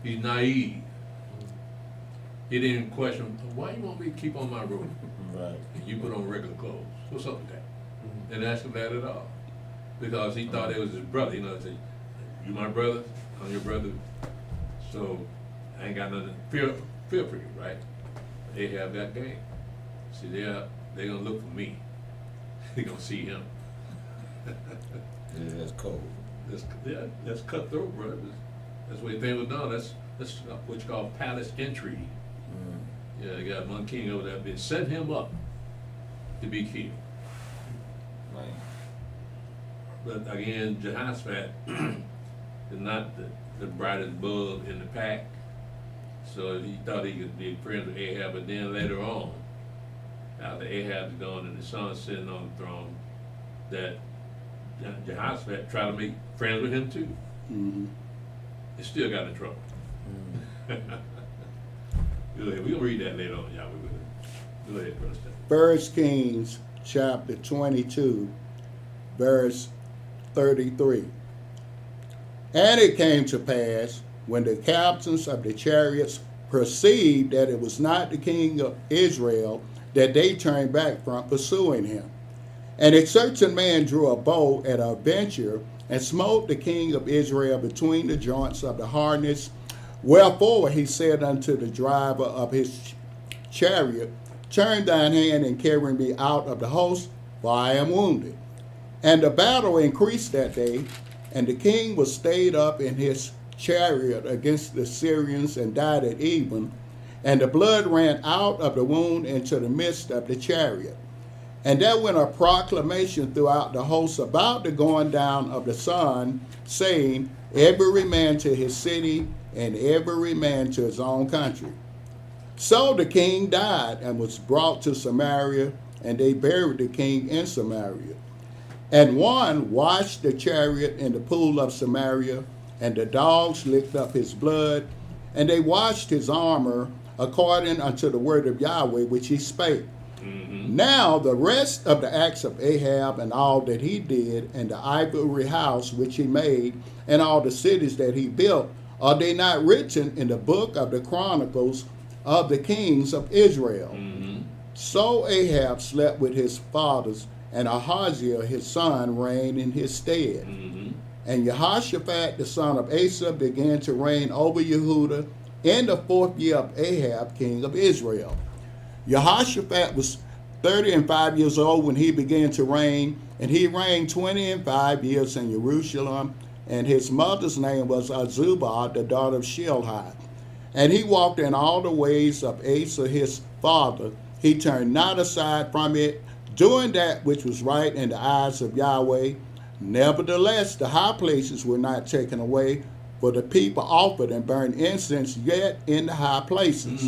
He's naive. He didn't question, why you want me to keep on my robe? Right. And you put on regular clothes. What's up with that? Didn't ask him that at all. Because he thought it was his brother. You know, say, you my brother, I'm your brother. So I ain't got nothing fear for you, right? Ahab got game. See, they're gonna look for me. They're gonna see him. Yeah, that's cold. That's cutthroat, bro. That's the way things were done. That's what you call palace intrigue. Yeah, they got one king over there. Been set him up to be killed. Man. But again, Jehoshaphat is not the brightest bulb in the pack. So he thought he could be friends with Ahab, but then later on, after Ahab's gone and the son's sitting on the throne, that Jehoshaphat tried to make friends with him too. Mm-hmm. He still got in trouble. Go ahead. We're going to read that later on, y'all. Go ahead, Brother Stephen. 1 Kings chapter 22, verse 33. And it came to pass, when the captains of the chariots perceived that it was not the king of Israel, that they turned back from pursuing him. And a certain man drew a bow at a venture, and smote the king of Israel between the joints of the harness. Wherefore he said unto the driver of his chariot, Turn thine hand and carry me out of the host, for I am wounded. And the battle increased that day, and the king was stayed up in his chariot against the Syrians, and died at even. And the blood ran out of the wound into the midst of the chariot. And there went a proclamation throughout the host about the going down of the sun, saying, Every man to his city, and every man to his own country. So the king died, and was brought to Samaria, and they buried the king in Samaria. And one washed the chariot in the pool of Samaria, and the dogs licked up his blood, and they washed his armor according unto the word of Yahweh which he spake. Now the rest of the acts of Ahab, and all that he did, and the ivory house which he made, and all the cities that he built, are they not written in the book of the Chronicles of the kings of Israel? So Ahab slept with his fathers, and Ahaziah his son reigned in his stead. And Jehoshaphat the son of Asa began to reign over Yehudah in the 4th year of Ahab king of Israel. Jehoshaphat was 35 years old when he began to reign, and he reigned 25 years in Jerusalem, and his mother's name was Azubah, the daughter of Shilhi. And he walked in all the ways of Asa his father. He turned not aside from it, doing that which was right in the eyes of Yahweh. Nevertheless, the high places were not taken away, for the people offered and burned incense yet in the high places.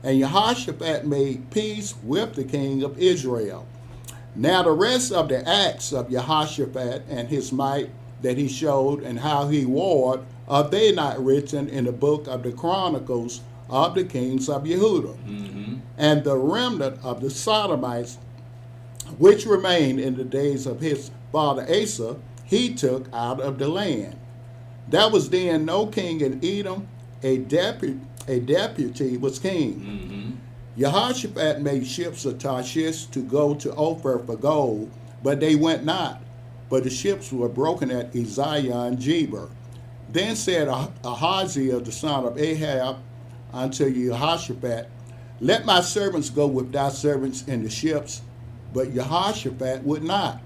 And Jehoshaphat made peace with the king of Israel. Now the rest of the acts of Jehoshaphat and his might that he showed, and how he warred, are they not written in the book of the Chronicles of the kings of Yehudah? And the remnant of the Sodomites, which remained in the days of his father Asa, he took out of the land. There was then no king in Edom, a deputy was king. Jehoshaphat made ships of Tarshish to go to Ophir for gold, but they went not, for the ships were broken at Ezion-Geber. Then said Ahaziah the son of Ahab unto Jehoshaphat, Let my servants go with thy servants in the ships. But Jehoshaphat would not.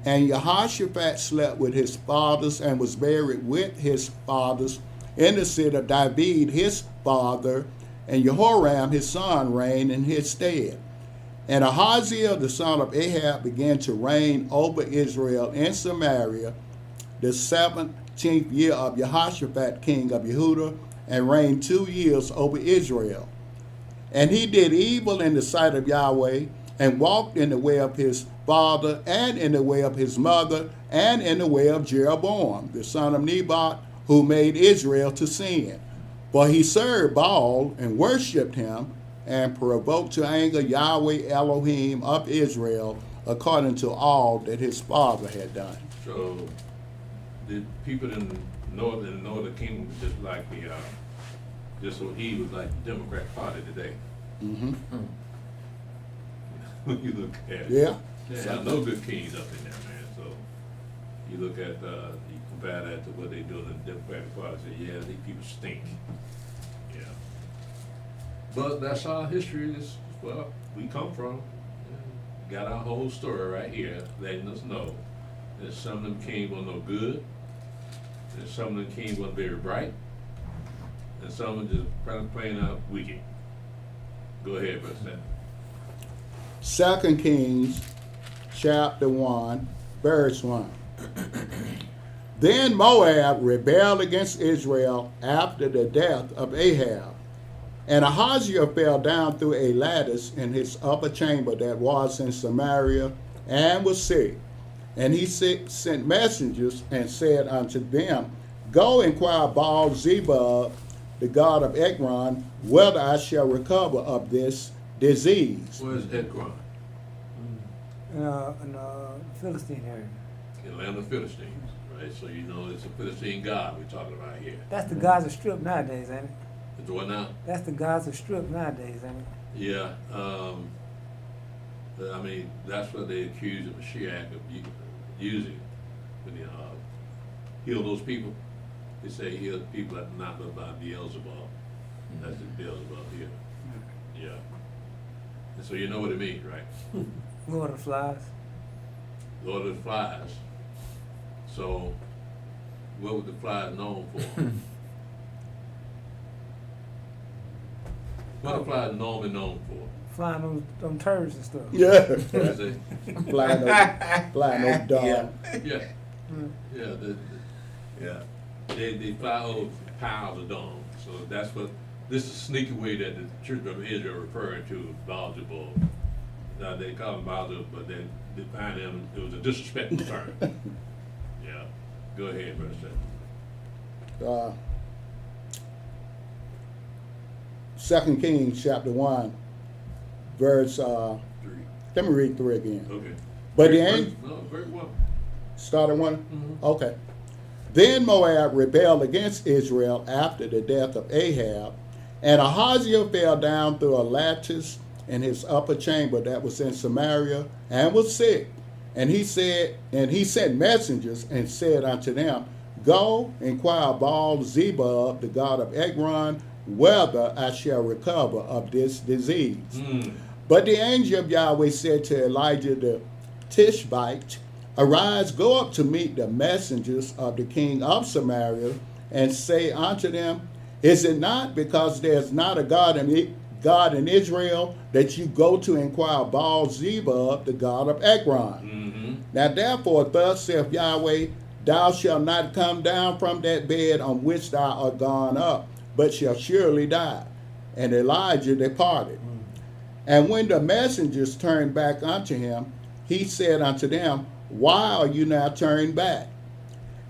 And Jehoshaphat slept with his fathers, and was buried with his fathers in the city of David his father, and Jehoram his son reigned in his stead. And Ahaziah the son of Ahab began to reign over Israel in Samaria the 17th year of Jehoshaphat king of Yehudah, and reigned 2 years over Israel. And he did evil in the sight of Yahweh, and walked in the way of his father, and in the way of his mother, and in the way of Jeroboam the son of Nebat, who made Israel to sin. For he served Baal, and worshipped him, and provoked to anger Yahweh Elohim of Israel, according to all that his father had done. So the people in the northern kingdom was just like just so he was like the Democrat Party today. When you look at it. Yeah. They have no good kings up in there, man. So you look at, you compare that to what they do in the Democratic Party, say, yeah, these people stink. Yeah. But that's our history is, well, we come from. Got our whole story right here, letting us know that some of them kings were no good, and some of them kings were very bright, and some of them just plain out wicked. Go ahead, Brother Sam. 2 Kings chapter 1, verse 1. Then Moab rebelled against Israel after the death of Ahab. And Ahaziah fell down through a lattice in his upper chamber that was in Samaria, and was sick. And he sent messengers and said unto them, Go inquire Baal-zebub, the god of Ekron, whether I shall recover of this disease. Where's Ekron? In Philistine area. In the land of Philistines, right? So you know it's a Philistine god we're talking about here. That's the Gaza Strip nowadays, ain't it? It's what now? That's the Gaza Strip nowadays, ain't it? Yeah, I mean, that's what they accuse of Mashiach of using when they heal those people. They say heal people that not but by Beelzebub. That's the Beelzebub here. Yeah. And so you know what it means, right? Lord of the Flies. Lord of the Flies. So, what was the flies known for? What are flies normally known for? Flying them turds and stuff. Yeah. What is it? Flying those dogs. Yeah. Yeah. They fly over piles of dung. So that's what this is a sneaky way that the children of Israel are referring to Baal-zebub. Now they call them Baal-zebub, but they define them. It was a disrespectful term. Yeah. Go ahead, Brother Seth. 2 Kings chapter 1, verse, 3. let me read 3 again. Okay. But the Verse- angel, No, very well. start at 1? Mhm. Okay. Then Moab rebelled against Israel after the death of Ahab, and Ahaziah fell down through a lattice in his upper chamber that was in Samaria, and was sick. And he sent messengers and said unto them, Go inquire Baal-zebub, the god of Ekron, whether I shall recover of this disease. But the angel of Yahweh said to Elijah the Tishbite, Arise, go up to meet the messengers of the king of Samaria, and say unto them, Is it not because there is not a God in Israel that you go to inquire Baal-zebub, the god of Ekron? Now therefore, thus saith Yahweh, Thou shalt not come down from that bed on which thou art gone up, but shall surely die. And Elijah departed. And when the messengers turned back unto him, he said unto them, Why are you now turned back?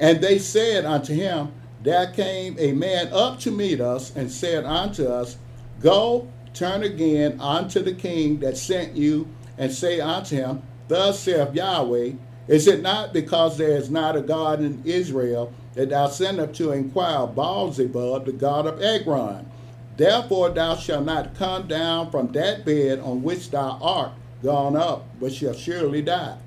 And they said unto him, There came a man up to meet us, and said unto us, Go, turn again unto the king that sent you, and say unto him, Thus saith Yahweh, Is it not because there is not a God in Israel that thou sendest to inquire Baal-zebub, the god of Ekron? Therefore thou shalt not come down from that bed on which thou art gone up, but shalt surely die.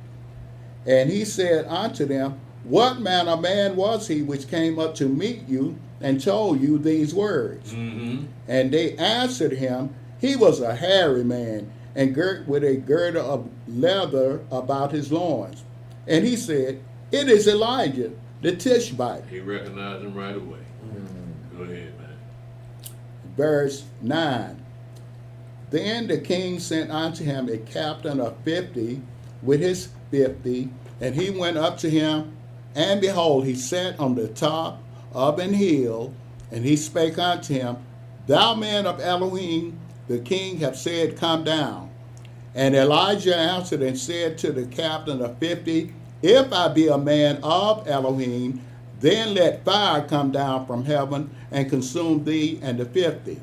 And he said unto them, What manner of man was he which came up to meet you and told you these words? And they answered him, He was a hairy man, and girt with a girdle of leather about his loins. And he said, It is Elijah, the Tishbite. He recognized him right away. Go ahead, man. Verse 9. Then the king sent unto him a captain of 50 with his 50, and he went up to him, and behold, he sat on the top of an hill, and he spake unto him, Thou man of Elohim, the king hath said, Come down. And Elijah answered and said to the captain of 50, If I be a man of Elohim, then let fire come down from heaven and consume thee and the 50.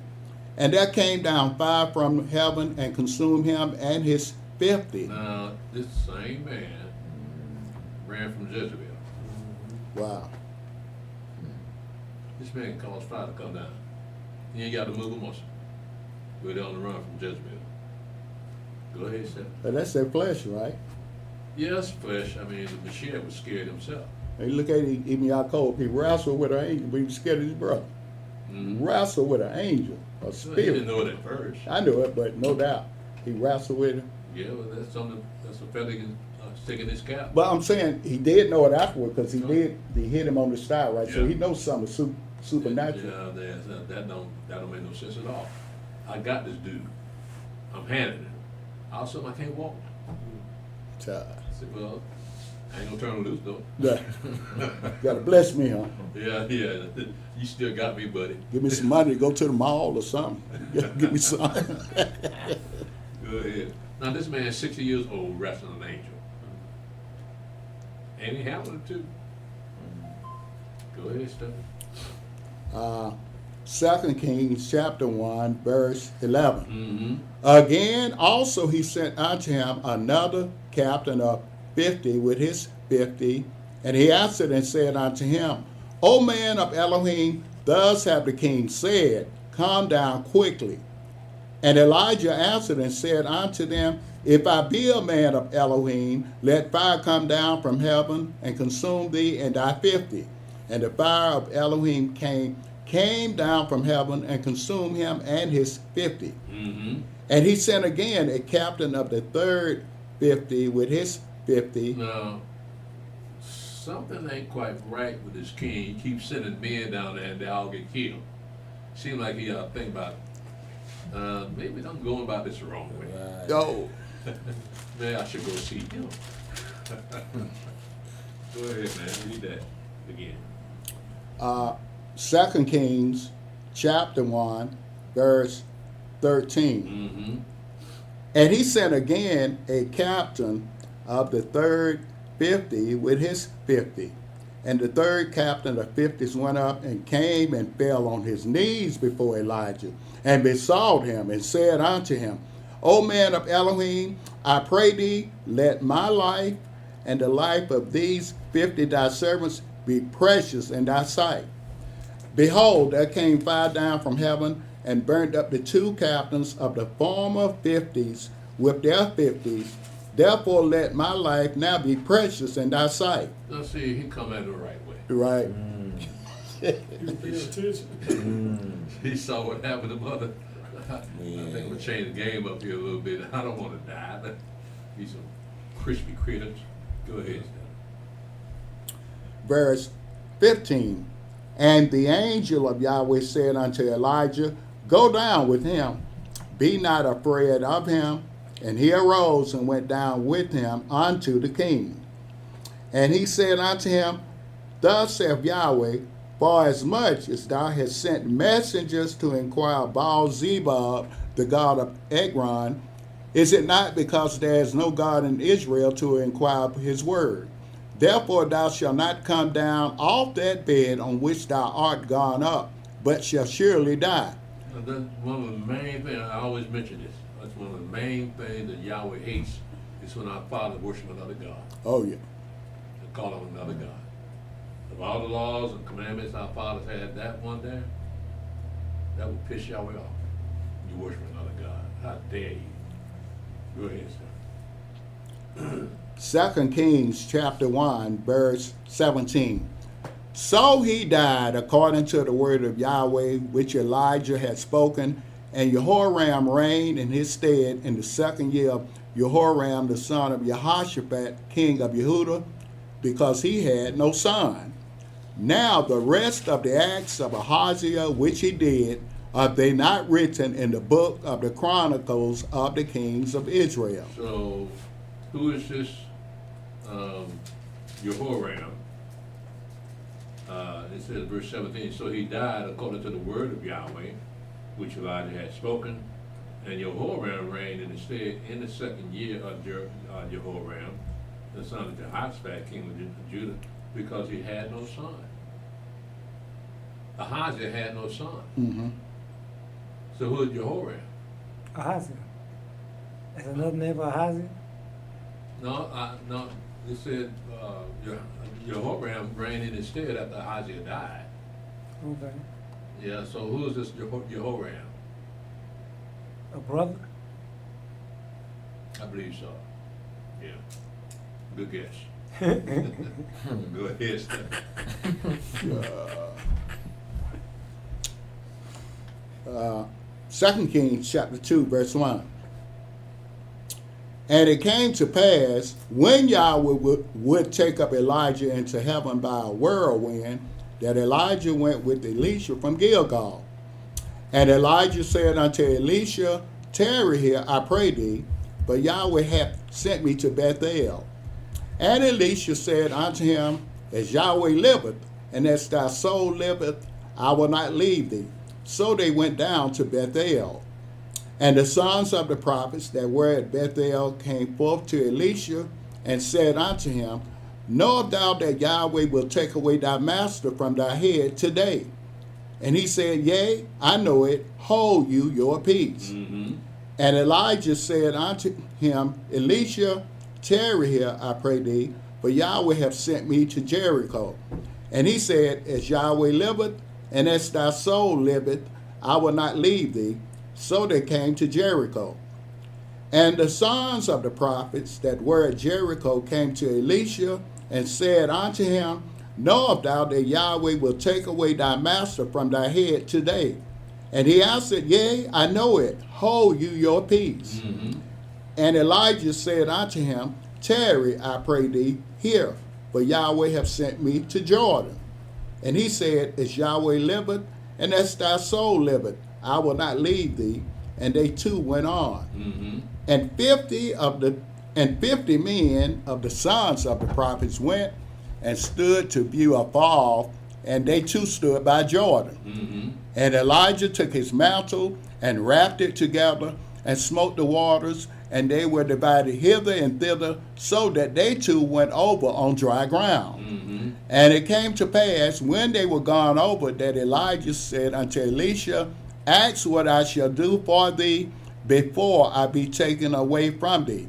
And there came down fire from heaven and consumed him and his 50. Now, this same man ran from Jezebel. Wow. This man caused fire to come down. He ain't got to move a muscle. We're on the run from Jezebel. Go ahead, Seth. But that's their flesh, right? Yes, flesh. I mean, the Mashiach was scared himself. He look at even Yaakov, he wrestled with an angel, but he was scared of his brother. Wrestled with an angel, a He spirit. didn't know it at first. I knew it, but no doubt. He wrestled with him. Yeah, well, that's something, that's a feather can stick in his cap. But I'm saying he did know it afterward because he hit him on the side, right? So Yeah. he knows something supernatural. Yeah, that don't make no sense at all. I got this dude. I'm handing him. All of a sudden I can't walk. Child. I said, well, I ain't gonna turn him loose though. Yeah. Gotta bless me, huh? Yeah. You still got me, buddy. Give me some money to go to the mall or something. Give me some. Go ahead. Now this man is 60 years old wrestling an angel. And he handled it too. Go ahead, Stephen. 2 Kings chapter 1, verse 11. Mm-hmm. Again, also he sent unto him another captain of 50 with his 50. And he answered and said unto him, O man of Elohim, thus have the king said, come down quickly. And Elijah answered and said unto them, if I be a man of Elohim, let fire come down from heaven and consume thee and thy 50. And the fire of Elohim came down from heaven and consumed him and his 50. Mm-hmm. And he sent again a captain of the third 50 with his 50. Now, something ain't quite right with this king. He keeps sending men down there and they all get killed. Seems like he think about, maybe I'm going about this the wrong way. Oh, Maybe I should go see him. Go ahead, man. Read that again. 2 Kings chapter 1, verse 13. Mm-hmm. And he sent again a captain of the third 50 with his 50. And the third captain of 50s went up and came and fell on his knees before Elijah and besought him and said unto him, O man of Elohim, I pray thee, let my life and the life of these 50 thy servants be precious in thy sight. Behold, there came fire down from heaven and burnt up the two captains of the former 50s with their 50s. Therefore let my life now be precious in thy sight. Now see, he come at it the right way. Right? You pay attention. He saw what happened to mother. I think I'm gonna change the game up here a little bit. I don't want to die. But these some crispy critters. Go ahead, Stephen. Verse 15. And the angel of Yahweh said unto Elijah, Go down with him, be not afraid of him. And he arose and went down with him unto the king. And he said unto him, Thus saith Yahweh, for as much as thou hast sent messengers to inquire of Baal-zebub, the god of Ekron, is it not because there is no God in Israel to inquire his word? Therefore thou shalt not come down off that bed on which thou art gone up, but shalt surely die. Now, that's one of the main things, I always mention this. That's one of the main things that Yahweh hates is when our fathers worship another God. Oh yeah. And call on another God. Of all the laws and commandments our fathers had, that one there, that would piss Yahweh off. You worship another God. How dare you? Go ahead, sir. 2 Kings chapter 1, verse 17. So he died according to the word of Yahweh, which Elijah had spoken, and Jehoram reigned in his stead in the second year of Jehoram, the son of Jehoshaphat, king of Yehudah, because he had no son. Now the rest of the acts of Ahaziah, which he did, are they not written in the book of the Chronicles of the kings of Israel? So, who is this Jehoram? It says, verse 17, so he died according to the word of Yahweh, which Elijah had spoken, and Jehoram reigned in the stead in the second year of Jehoram, the son of Jehoshaphat, king of Judah, because he had no son. Ahaziah had no son. Mm-hmm. So who is Jehoram? Ahaziah. That's another name for Ahaziah? No, it said Jehoram reigned in his stead after Ahaziah died. Okay. Yeah, so who is this Jehoram? A brother? I believe so. Yeah. Good guess. Go ahead, Steph. 2 Kings chapter 2, verse 1. And it came to pass, when Yahweh would take up Elijah into heaven by a whirlwind, that Elijah went with Elisha from Gilgal. And Elijah said unto Elisha, tarry here, I pray thee, for Yahweh hath sent me to Bethel. And Elisha said unto him, as Yahweh liveth, and as thy soul liveth, I will not leave thee. So they went down to Bethel. And the sons of the prophets that were at Bethel came forth to Elisha, and said unto him, knowest thou that Yahweh will take away thy master from thy head today? And he said, yea, I know it, hold you your peace. Mm-hmm. And Elijah said unto him, Elisha, tarry here, I pray thee, for Yahweh hath sent me to Jericho. And he said, as Yahweh liveth, and as thy soul liveth, I will not leave thee. So they came to Jericho. And the sons of the prophets that were at Jericho came to Elisha, and said unto him, knowest thou that Yahweh will take away thy master from thy head today? And he answered, yea, I know it, hold you your peace. Mm-hmm. And Elijah said unto him, tarry, I pray thee, here, for Yahweh hath sent me to Jordan. And he said, as Yahweh liveth, and as thy soul liveth, I will not leave thee. And they two went on. Mm-hmm. And 50 men of the sons of the prophets went and stood to view afar, and they too stood by Jordan. Mm-hmm. And Elijah took his mantle and wrapped it together and smote the waters, and they were divided hither and thither, so that they too went over on dry ground. Mm-hmm. And it came to pass, when they were gone over, that Elijah said unto Elisha, ask what I shall do for thee before I be taken away from thee.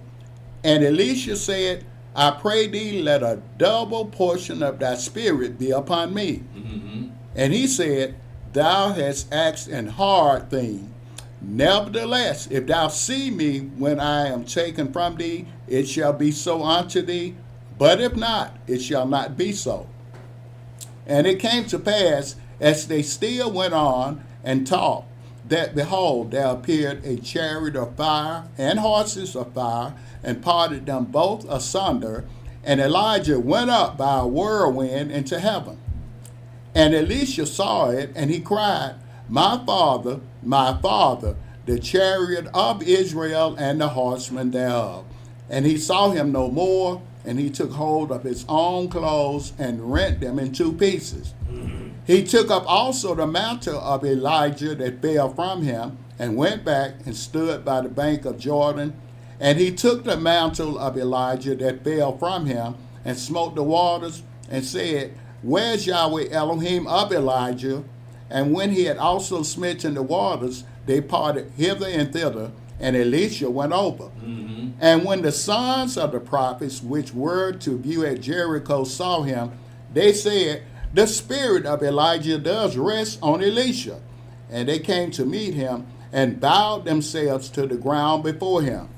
And Elisha said, I pray thee, let a double portion of thy spirit be upon me. Mm-hmm. And he said, thou hast asked an hard thing. Nevertheless, if thou see me when I am taken from thee, it shall be so unto thee. But if not, it shall not be so. And it came to pass, as they still went on and talked, that behold, there appeared a chariot of fire and horses of fire, and parted them both asunder. And Elijah went up by a whirlwind into heaven. And Elisha saw it, and he cried, my father, the chariot of Israel and the horsemen thereof. And he saw him no more, and he took hold of his own clothes and rent them in two pieces. He took up also the mantle of Elijah that fell from him, and went back and stood by the bank of Jordan. And he took the mantle of Elijah that fell from him, and smote the waters, and said, where's Yahweh Elohim of Elijah? And when he had also smitten the waters, they parted hither and thither, and Elisha went over. Mm-hmm. And when the sons of the prophets which were to view at Jericho saw him, they said, the spirit of Elijah does rest on Elisha. And they came to meet him, and bowed themselves to the ground before him.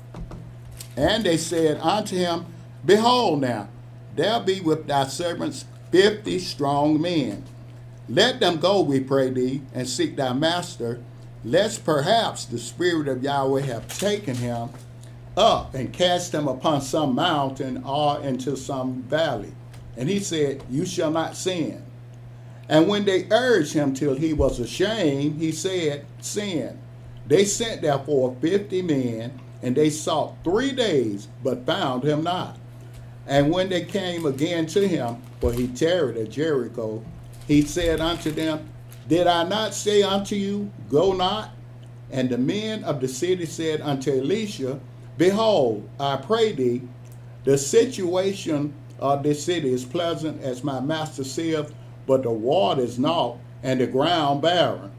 And they said unto him, behold now, there be with thy servants 50 strong men. Let them go, we pray thee, and seek thy master, lest perhaps the spirit of Yahweh have taken him up and cast him upon some mountain or into some valley. And he said, you shall not sin. And when they urged him till he was ashamed, he said, sin. They sent therefore 50 men, and they sought 3 days, but found him not. And when they came again to him, for he tarried at Jericho, he said unto them, did I not say unto you, go not? And the men of the city said unto Elisha, behold, I pray thee, the situation of this city is pleasant, as my master saith, but the water is naught, and the ground barren.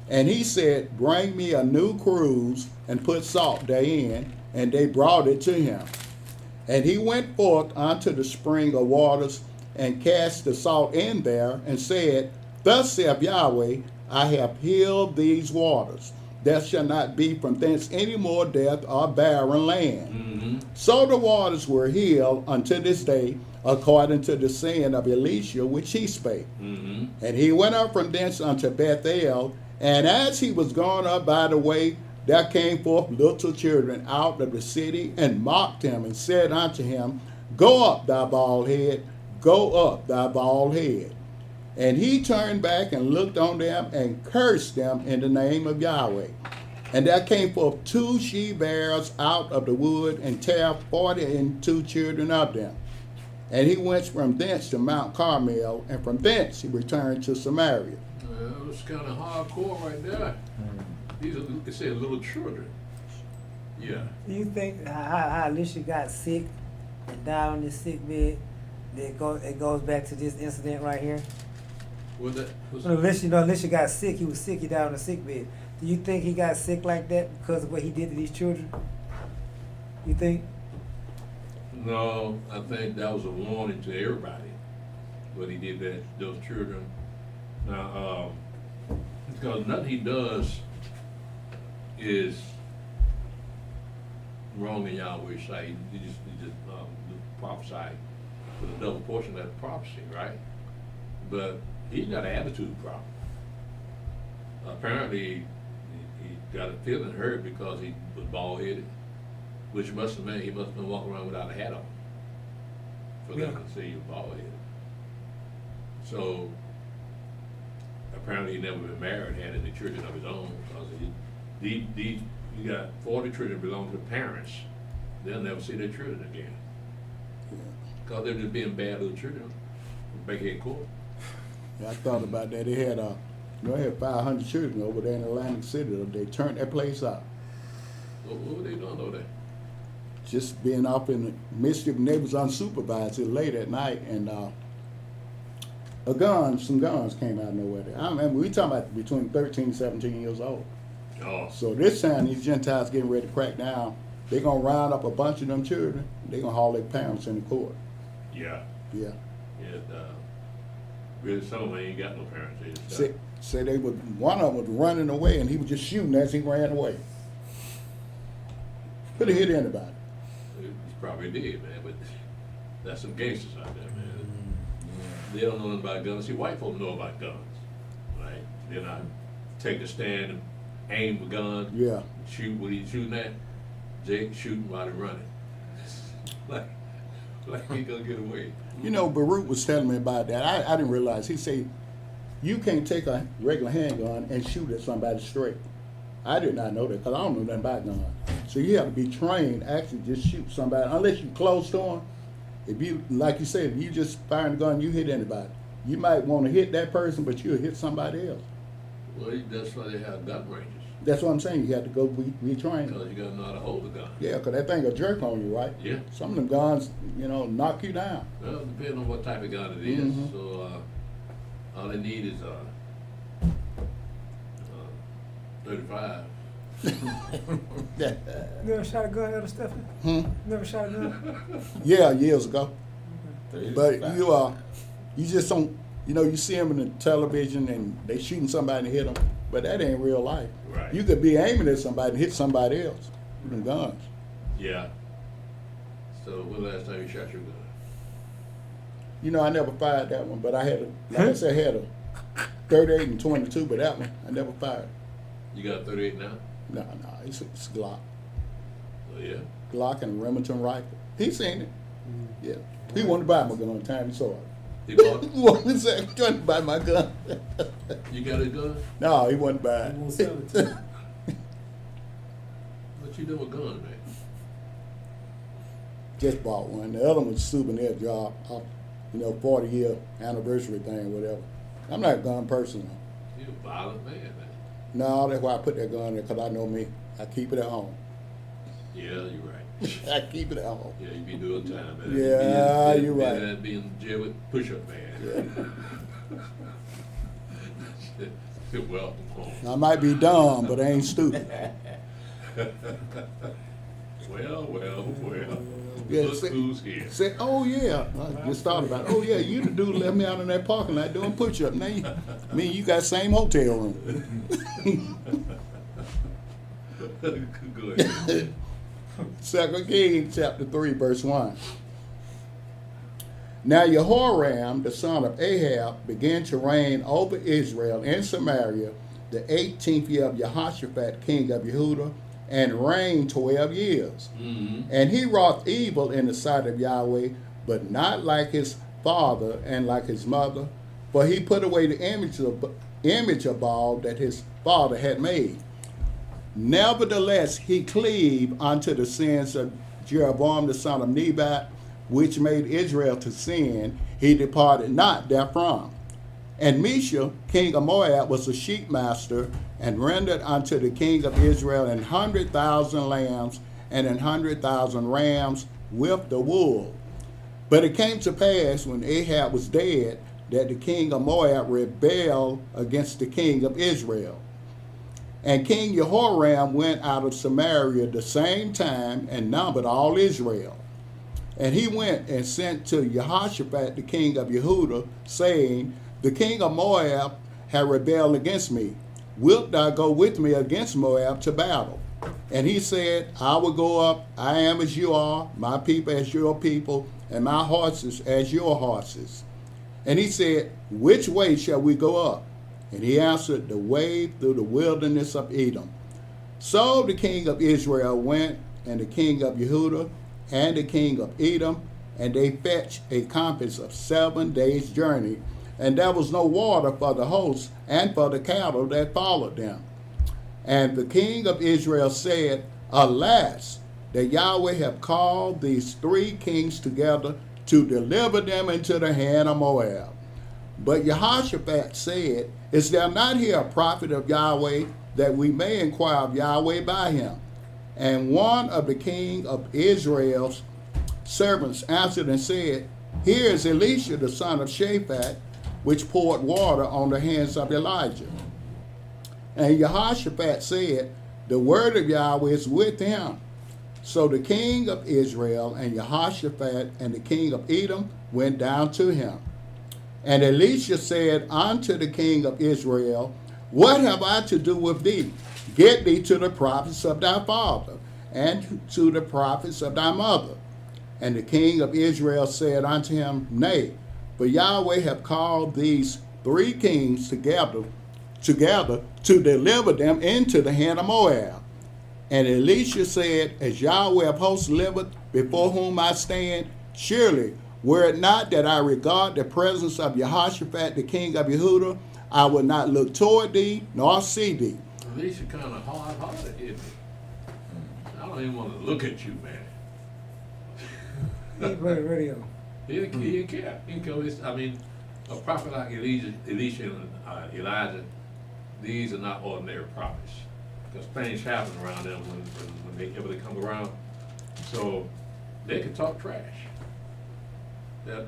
And he said, bring me a new cruse, and put salt therein. And they brought it to him. And he went forth unto the spring of waters, and cast the salt in there, and said, thus saith Yahweh, I have healed these waters. there shall not be from thence any more death or barren land. Mm-hmm. So the waters were healed unto this day, according to the saying of Elisha, which he spake. Mm-hmm. And he went up from thence unto Bethel, and as he was gone up by the way, there came forth little children out of the city, and mocked him, and said unto him, Go up, thou bald head, go up, thou bald head. And he turned back and looked on them, and cursed them in the name of Yahweh. And there came forth 2 she-bears out of the wood, and tear 42 children of them. And he went from thence to Mount Carmel, and from thence he returned to Samaria. That was kind of hardcore right there. These are, it said little children. Yeah. Do you think how Alicia got sick and died on this sick bed? It goes back to this incident right here. Was that? Was When Alicia got sick, he was sick, he died on the sick bed. Do you think he got sick like that because of what he did to these children? You think? No, I think that was a warning to everybody. What he did to those children. Now, because nothing he does is wrong in Yahweh's sight. He just prophesy with a double portion of that prophecy, right? But he's got an attitude problem. Apparently, he got a feeling hurt because he was bald headed, which must have meant he must have been walking around without a hat on for them to say he was bald headed. So apparently he never been married, had any children of his own, because you got 40 children belong to parents. They'll never see their children again. Because they're just being bad little children. Bankhead Court. Yeah, I thought about that. They had they had 500 children over there in Atlantic City. They turned that place out. What were they doing over there? Just being off in the mischief, and they was unsupervised till late at night, and some guns came out of nowhere there. I remember we talking about between 13 and 17 years old. Oh. So this time these Gentiles getting ready to crack down. They're gonna round up a bunch of them children. They're gonna haul their parents in the court. Yeah. Yeah. Yeah. Really, some of them ain't got no parents. They just Say one of them was running away, and he was just shooting as he ran away. Could have hit anybody. He probably did, man. But that's some gangsters out there, man. They don't know nothing about guns. See, white folks know about guns, right? They're not take a stand and aim a gun. Yeah. Shoot what he's shooting at. Jake shooting while he's running. like he gonna get away. You know, Baruch was telling me about that. I didn't realize. He said, you can't take a regular handgun and shoot at somebody straight. I did not know that because I don't know nothing about guns. So you have to be trained actually just shoot somebody. Unless you're close to them. If you, like you said, if you just firing a gun, you hit anybody. You might want to hit that person, but you'll hit somebody else. Well, that's why they have gun ranges. That's what I'm saying. You have to go be trained. Because you gotta know how to hold a gun. Yeah, because that thing will jerk on you, right? Yeah. Some of them guns, knock you down. Well, depending on what type of gun it is. Mhm. So all they need is 35. You never shot a gun, Elder Stephen? Never shot a gun? Yeah, years ago. But 35. you just don't, you see them in the television and they shooting somebody and hit them, but that ain't real life. Right. You could be aiming at somebody and hit somebody else with them guns. Yeah. So when last time you shot your gun? I never fired that one, but I had like I said, I had a 38 and 22, but that one I never fired. You got a 38 now? No, it's Glock. Oh yeah. Glock and a Remington rifle. He seen it. Yeah. He wanted to buy my gun on time he saw it. He bought it? He wanted to buy my gun. You got a gun? No, he wasn't buying He won't it. sell it to you. What you doing with guns, man? Just bought one. The other one's a souvenir job, 40-year anniversary thing, whatever. I'm not a gun person. You a violent man, man. No, that's why I put that gun there, because I know me. I keep it at home. Yeah, you're right. I keep it at home. Yeah, you be doing time, man. Yeah, you're right. Better than being in jail with push-up man. Welcome home. I might be dumb, but I ain't stupid. Well. Yeah, Look say- who's here. Say, oh yeah, I just thought about it. Oh yeah, you the dude left me out in that parking lot doing push-up. Now you got same hotel room. Go ahead. 2 Kings chapter 3, verse 1. Now Jehoram, the son of Ahab, began to reign over Israel in Samaria the 18th year of Jehoshaphat, king of Yehudah, and reigned 12 years. Mm-hmm. And he wrought evil in the sight of Yahweh, but not like his father and like his mother, for he put away the image of Baal that his father had made. Nevertheless, he cleaved unto the sins of Jeroboam the son of Nebat, which made Israel to sin. He departed not therefrom. And Misha, king of Moab, was a sheep master, and rendered unto the king of Israel 100,000 lambs and 100,000 rams with the wool. But it came to pass, when Ahab was dead, that the king of Moab rebelled against the king of Israel. And King Jehoram went out of Samaria the same time and numbered all Israel. And he went and sent to Jehoshaphat the king of Yehudah, saying, The king of Moab hath rebelled against me. Wilt thou go with me against Moab to battle? And he said, I will go up, I am as you are, my people as your people, and my horses as your horses. And he said, Which way shall we go up? And he answered, The way through the wilderness of Edom. So the king of Israel went, and the king of Yehudah, and the king of Edom, and they fetched a compass of 7 days' journey, and there was no water for the hosts and for the cattle that followed them. And the king of Israel said, Alas, that Yahweh have called these 3 kings together to deliver them into the hand of Moab. But Jehoshaphat said, Is there not here a prophet of Yahweh, that we may inquire of Yahweh by him? And one of the king of Israel's servants answered and said, Here is Elisha the son of Shaphat, which poured water on the hands of Elijah. And Jehoshaphat said, The word of Yahweh is with him. So the king of Israel and Jehoshaphat and the king of Edom went down to him. And Elisha said unto the king of Israel, What have I to do with thee? Get thee to the prophets of thy father, and to the prophets of thy mother. And the king of Israel said unto him, Nay, for Yahweh have called these 3 kings together to deliver them into the hand of Moab. And Elisha said, As Yahweh of hosts liveth, before whom I stand, surely, were it not that I regard the presence of Jehoshaphat the king of Yehudah, I would not look toward thee, nor see thee. Elisha kind of hard-hearted, isn't he? I don't even want to look at you, man. He play the radio. He didn't care. He didn't care. I mean, a prophet like Elisha and Elijah, these are not ordinary prophets. Because things happen around them when they come around. So they can talk trash. That,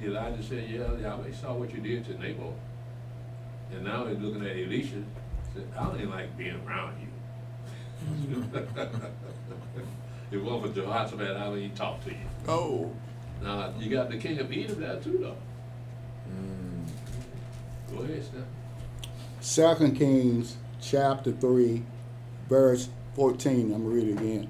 Elijah said, Yahweh saw what you did to Naboth. And now he's looking at Elisha, said, I don't even like being around you. If it wasn't for Jehoshaphat, I wouldn't even talk to you. Oh. Now, you got the king of Edom there too, though. Go ahead, Steph. 2 Kings chapter 3, verse 14. I'm going to read it again.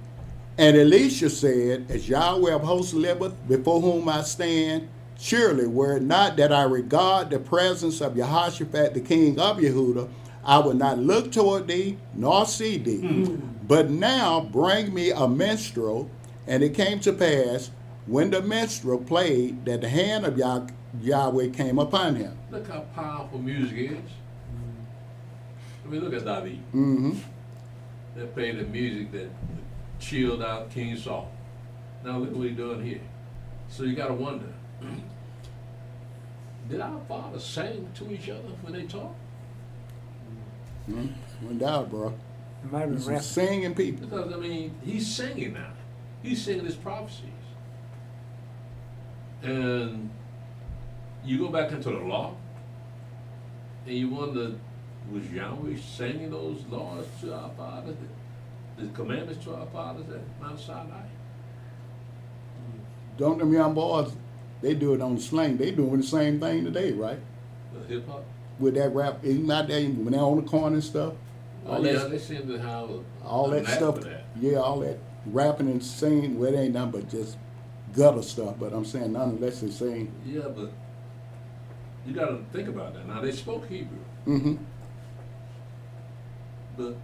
And Elisha said, As Yahweh of hosts liveth, before whom I stand, surely were it not that I regard the presence of Jehoshaphat the king of Yehudah, I would not look toward thee, nor see thee. But now bring me a minstrel. And it came to pass, when the minstrel played, that the hand of Yahweh came upon him. Look how powerful music is. I mean, look at David. Mm-hmm. They played the music that chilled out King Saul. Now look what he's doing here. So you got to wonder, did our fathers sing to each other when they talked? No doubt, bro. It might have been Some rap. singing people. Because, I mean, he's singing now. He's singing his prophecies. And you go back into the law, and you wonder, was Yahweh singing those laws to our fathers, the commandments to our fathers at Mount Sinai? Don't them young boys, they do it on the slang. They doing the same thing today, right? The hip hop? With that rap, isn't that there when they're on the corner and stuff? all yeah, that, they seem to have all a that knack stuff. for that. Yeah, all that rapping and singing. Well, it ain't nothing but just gutter stuff. But I'm saying nonetheless, they sing. Yeah, but you got to think about that. Now they spoke Hebrew, Mm-hmm. but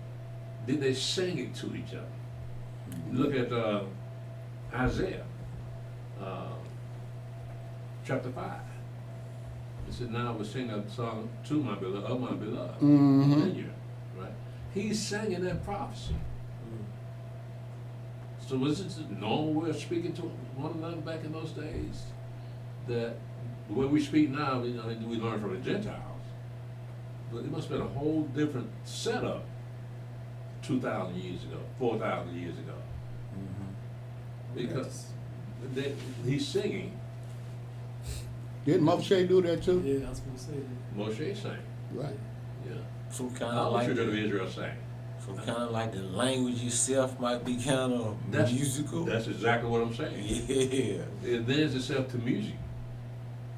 did they sing it to each other? Look at Isaiah, chapter 5. It said, "Now I will sing a song to my beloved, of my beloved." Mm-hmm. Vineyard, right? He's singing that prophecy. So was it the normal way of speaking to one another back in those days? That the way we speak now, we learn from the Gentiles. But it must have been a whole different setup 2,000 years ago, 4,000 years ago. Because he's singing, Did Moshe do that too? Yeah, I was gonna say that. Moshe sang. Right. Yeah. So kind All of the like children of the, Israel sang. so kind of like the language itself might be kind of musical. That's exactly what I'm saying. Yeah. It lends itself to music.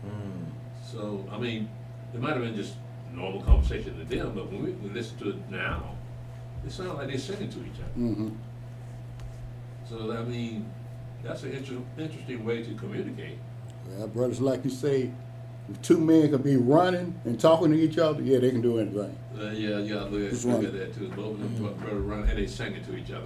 Mm. So, I mean, it might have been just normal conversation to them, but when we listen to it now, it sounds like they're singing to each other. Mm-hmm. So, I mean, that's an interesting way to communicate. Well, brothers, like you say, if two men could be running and talking to each other, yeah, they can do anything. Yeah, look Just at one. that too. Both of them brother run and they singing to each other.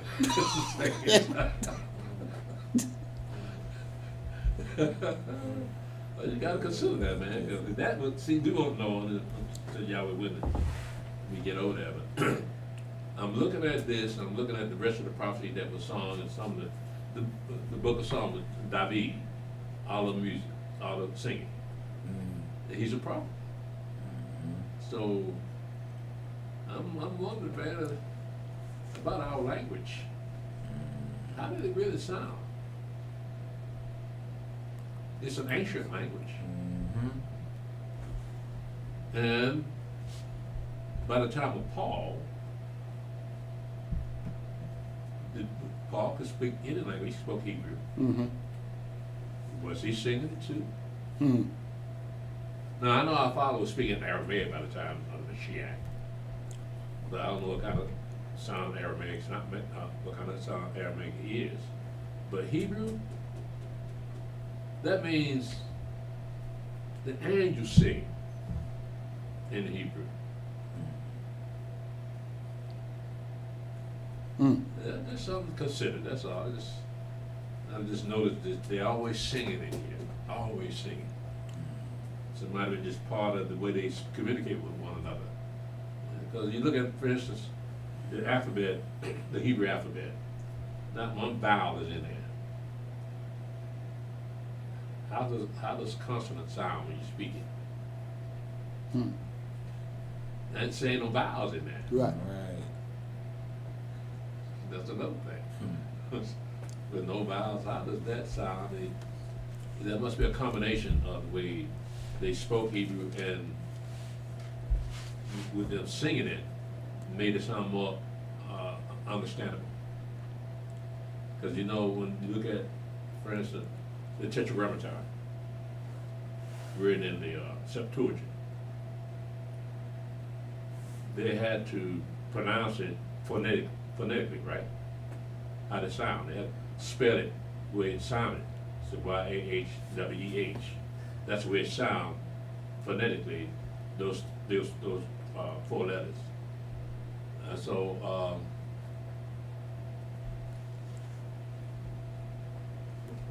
Well, you gotta consider that, man. 'Cause that would see do not know until y'all were with it. We get over there, but I'm looking at this. I'm looking at the rest of the prophecy that was sung and some of the book of Psalms with David, all the music, all the singing. He's a prophet. So I'm wondering, man, about our language. How did it really sound? It's an ancient language. And by the time of Paul, Paul could speak any language. He spoke Hebrew. Mm-hmm. Was he singing it too? Hmm. Now, I know our father was speaking Aramaic by the time of the Shiach. But I don't know what kind of sound Aramaic, what kind of sound Aramaic is. But Hebrew, that means the angels sing in Hebrew. Mm. That's something to consider, that's all. I just noticed that they're always singing in here, always singing. So it might have been just part of the way they communicate with one another. Because you look at, for instance, the alphabet, the Hebrew alphabet, not one vowel is in there. How does consonant sound when you speak it? Hmm. And saying no vowels in there. Right. Right. That's another thing. With no vowels, how does that sound? That must be a combination of the way they spoke Hebrew and with them singing it, made it sound more understandable. Because you know, when you look at, for instance, the Tetragrammaton, written in the Septuagint, they had to pronounce it phonetically, right? How to sound. They had to spell it the way it sounded. So Y-A-H-W-E-H. That's the way it sounds phonetically, those 4 letters.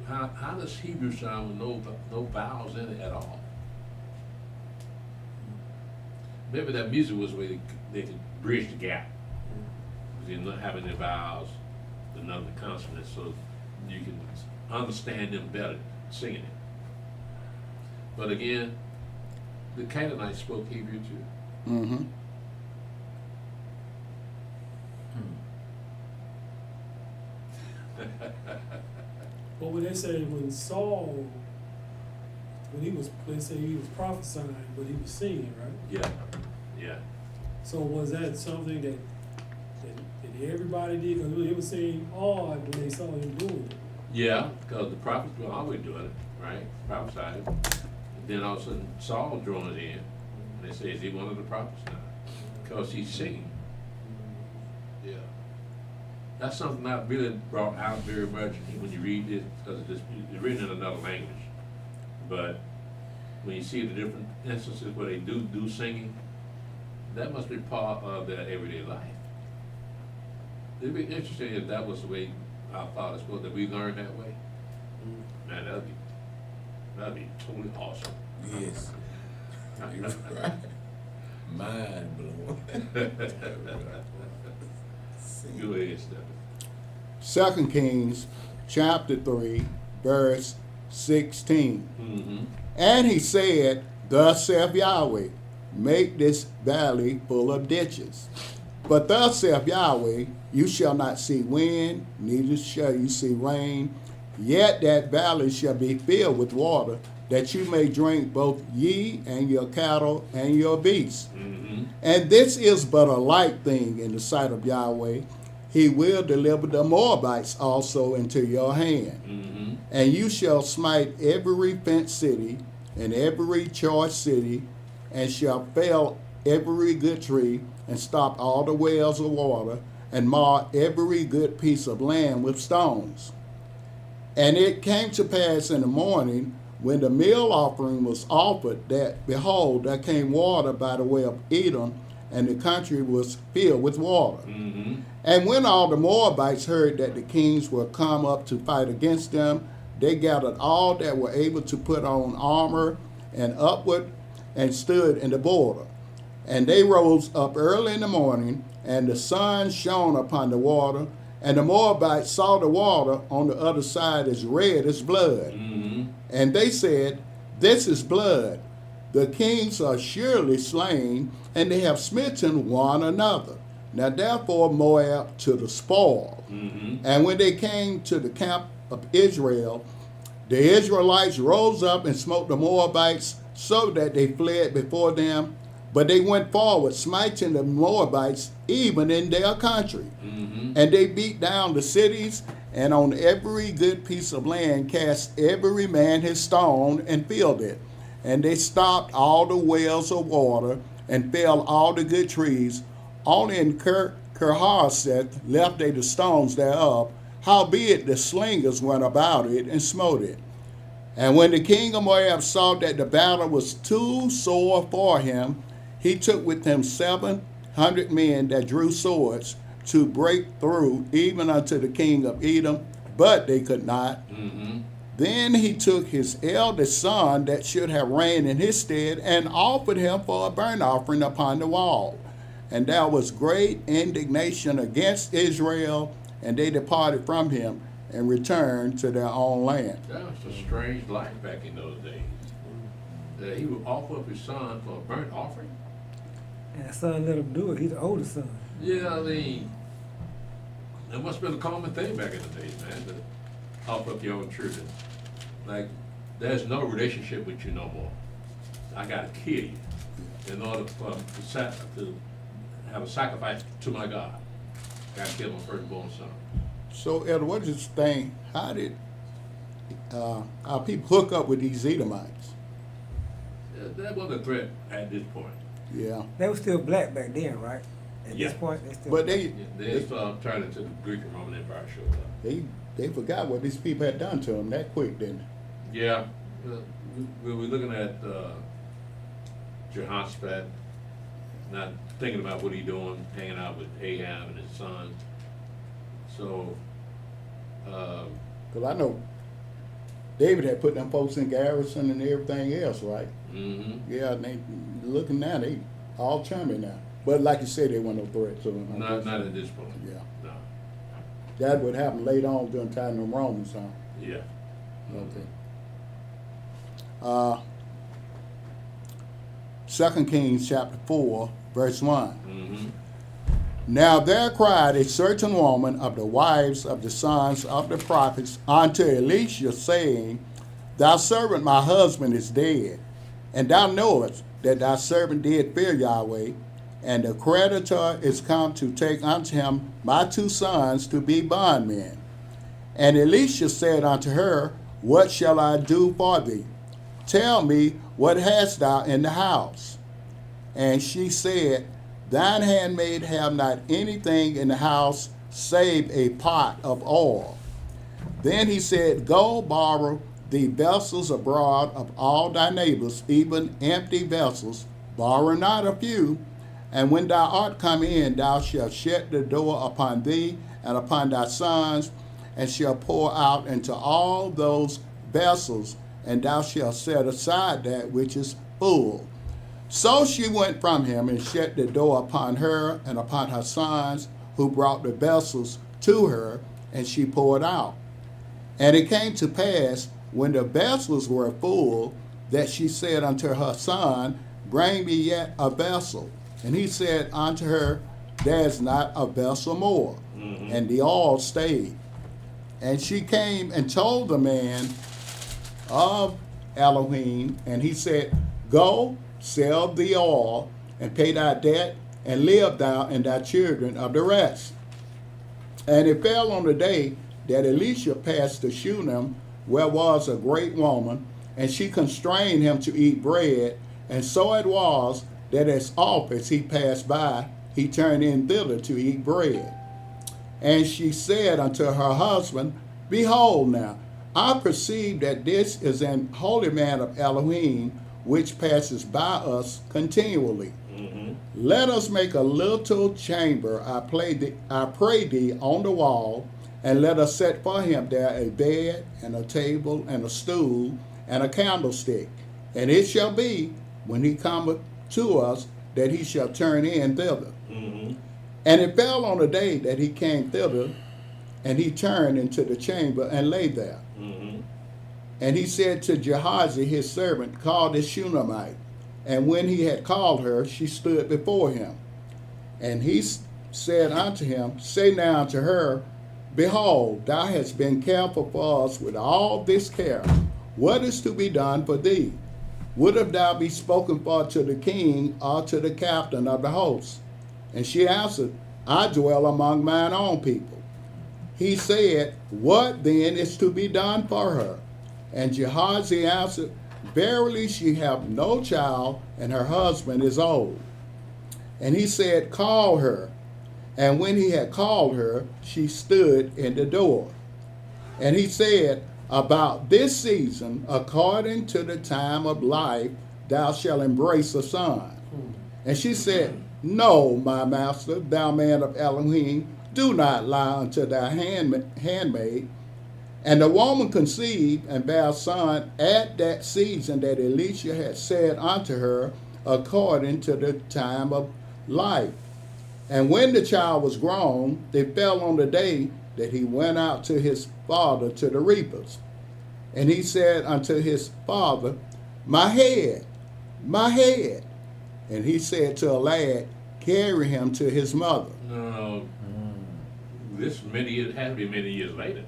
How does Hebrew sound with no vowels in it at all? Maybe that music was where they could bridge the gap. Because you're not having the vowels, but none of the consonants, so you can understand them better singing it. But again, the Canaanites spoke Hebrew too. Mm-hmm. But when they say when Saul, when he was, they say he was prophesying, but he was singing, right? Yeah. So was that something that everybody did? Because they were saying awed when they saw him doing it. Yeah, because the prophets were always doing it, right? Prophesying. And then all of a sudden Saul drawn it in, and they say, is he one of the prophets now? Because he's singing. Yeah. That's something that really brought out very much when you read this, because it's written in another language. But when you see the different instances where they do singing, that must be part of their everyday life. It'd be interesting if that was the way our fathers were, that we learned that way. Man, that'd be totally awesome. Yes. You're right. Mind blowing. Go ahead, Stephen. 2 Kings chapter 3, verse 16. Mm-hmm. And he said, Thus saith Yahweh, make this valley full of ditches. But thus saith Yahweh, you shall not see wind, neither shall you see rain, yet that valley shall be filled with water, that you may drink both ye and your cattle and your beasts. Mm-hmm. And this is but a light thing in the sight of Yahweh. He will deliver the Moabites also into your hand. Mm-hmm. And you shall smite every fenced city and every choice city, and shall fell every good tree, and stop all the wells of water, and mar every good piece of land with stones. And it came to pass in the morning, when the meal offering was offered, that, behold, there came water by the way of Edom, and the country was filled with water. Mm-hmm. And when all the Moabites heard that the kings were come up to fight against them, they gathered all that were able to put on armor and upward, and stood in the border. And they rose up early in the morning, and the sun shone upon the water, and the Moabites saw the water on the other side as red as blood. Mm-hmm. And they said, This is blood. The kings are surely slain, and they have smitten one another. Now therefore Moab to the spoil. Mm-hmm. And when they came to the camp of Israel, the Israelites rose up and smote the Moabites, so that they fled before them. But they went forward, smiting the Moabites even in their country. Mm-hmm. And they beat down the cities, and on every good piece of land cast every man his stone and filled it. And they stopped all the wells of water, and fell all the good trees. Only in Kirhareseth left they the stones thereof. Howbeit the slingers went about it and smote it. And when the king of Moab saw that the battle was too sore for him, he took with him 700 men that drew swords to break through even unto the king of Edom, but they could not. Mm-hmm. Then he took his eldest son that should have reigned in his stead, and offered him for a burnt offering upon the wall. And there was great indignation against Israel, and they departed from him and returned to their own land. That was a strange life back in those days. That he would offer up his son for a burnt offering. And the son let him do it. He's the oldest son. Yeah, I mean, it must have been a common thing back in the days, man, to offer up your own children. Like, there's no relationship with you no more. I gotta kill you in order to have a sacrifice to my God. Gotta kill my firstborn son. So, Elder, what is this thing? How did our people hook up with these Edomites? That wasn't a threat at this point. Yeah. They were still black back then, right? At Yeah. this point, they still. But They turned into the Greek and Roman Empire showed up. they forgot what these people had done to them that quick, didn't they? Yeah, we were looking at Jehoshaphat, not thinking about what he's doing, hanging out with Ahab and his son. So, Because I know David had put them folks in garrison and everything else, right? mm-hmm. Yeah, and they looking now, they all chummy now. But like you said, they weren't no threat to them. Not at this point. Yeah. No. That would happen later on during the time of the Romans, huh? Yeah. Okay. 2 Kings chapter 4, verse 1. Mm-hmm. Now there cried a certain woman of the wives of the sons of the prophets unto Elisha, saying, Thy servant my husband is dead, and thou knowest that thy servant did fear Yahweh, and the creditor is come to take unto him my 2 sons to be bondmen. And Elisha said unto her, What shall I do for thee? Tell me, what hast thou in the house? And she said, thine handmaid have not anything in the house save a pot of oil. Then he said, Go borrow the vessels abroad of all thy neighbors, even empty vessels, borrow not a few. And when thou art come in, thou shalt shut the door upon thee and upon thy sons, and shalt pour out into all those vessels, and thou shalt set aside that which is full. So she went from him and shut the door upon her and upon her sons, who brought the vessels to her, and she poured out. And it came to pass, when the vessels were full, that she said unto her son, Bring me yet a vessel. And he said unto her, There is not a vessel more. And the oil stayed. And she came and told the man of Elohim, and he said, Go, sell the oil, and pay thy debt, and live thou and thy children of the rest. And it fell on the day that Elisha passed to Shunem, where was a great woman, and she constrained him to eat bread. And so it was that as oft as he passed by, he turned in thither to eat bread. And she said unto her husband, Behold now, I perceive that this is an holy man of Elohim, which passes by us continually. Let us make a little chamber, I pray thee, on the wall, and let us set for him there a bed, and a table, and a stool, and a candlestick. And it shall be, when he cometh to us, that he shall turn in thither. And it fell on the day that he came thither, and he turned into the chamber and lay there. And he said to Gehazi his servant, Call this Shunammite. And when he had called her, she stood before him. And he said unto him, Say now unto her, Behold, thou hast been careful for us with all this care. What is to be done for thee? Wouldst thou be spoken for to the king or to the captain of the host? And she answered, I dwell among mine own people. He said, What then is to be done for her? And Gehazi answered, Verily she hath no child, and her husband is old. And he said, Call her. And when he had called her, she stood in the door. And he said, About this season, according to the time of life, thou shalt embrace a son. And she said, No, my master, thou man of Elohim, do not lie unto thy handmaid. And the woman conceived and bare a son at that season that Elisha had said unto her, according to the time of life. And when the child was grown, it fell on the day that he went out to his father to the reapers. And he said unto his father, My head, my head. And he said to a lad, Carry him to his mother. No. This many years, has to be many years later.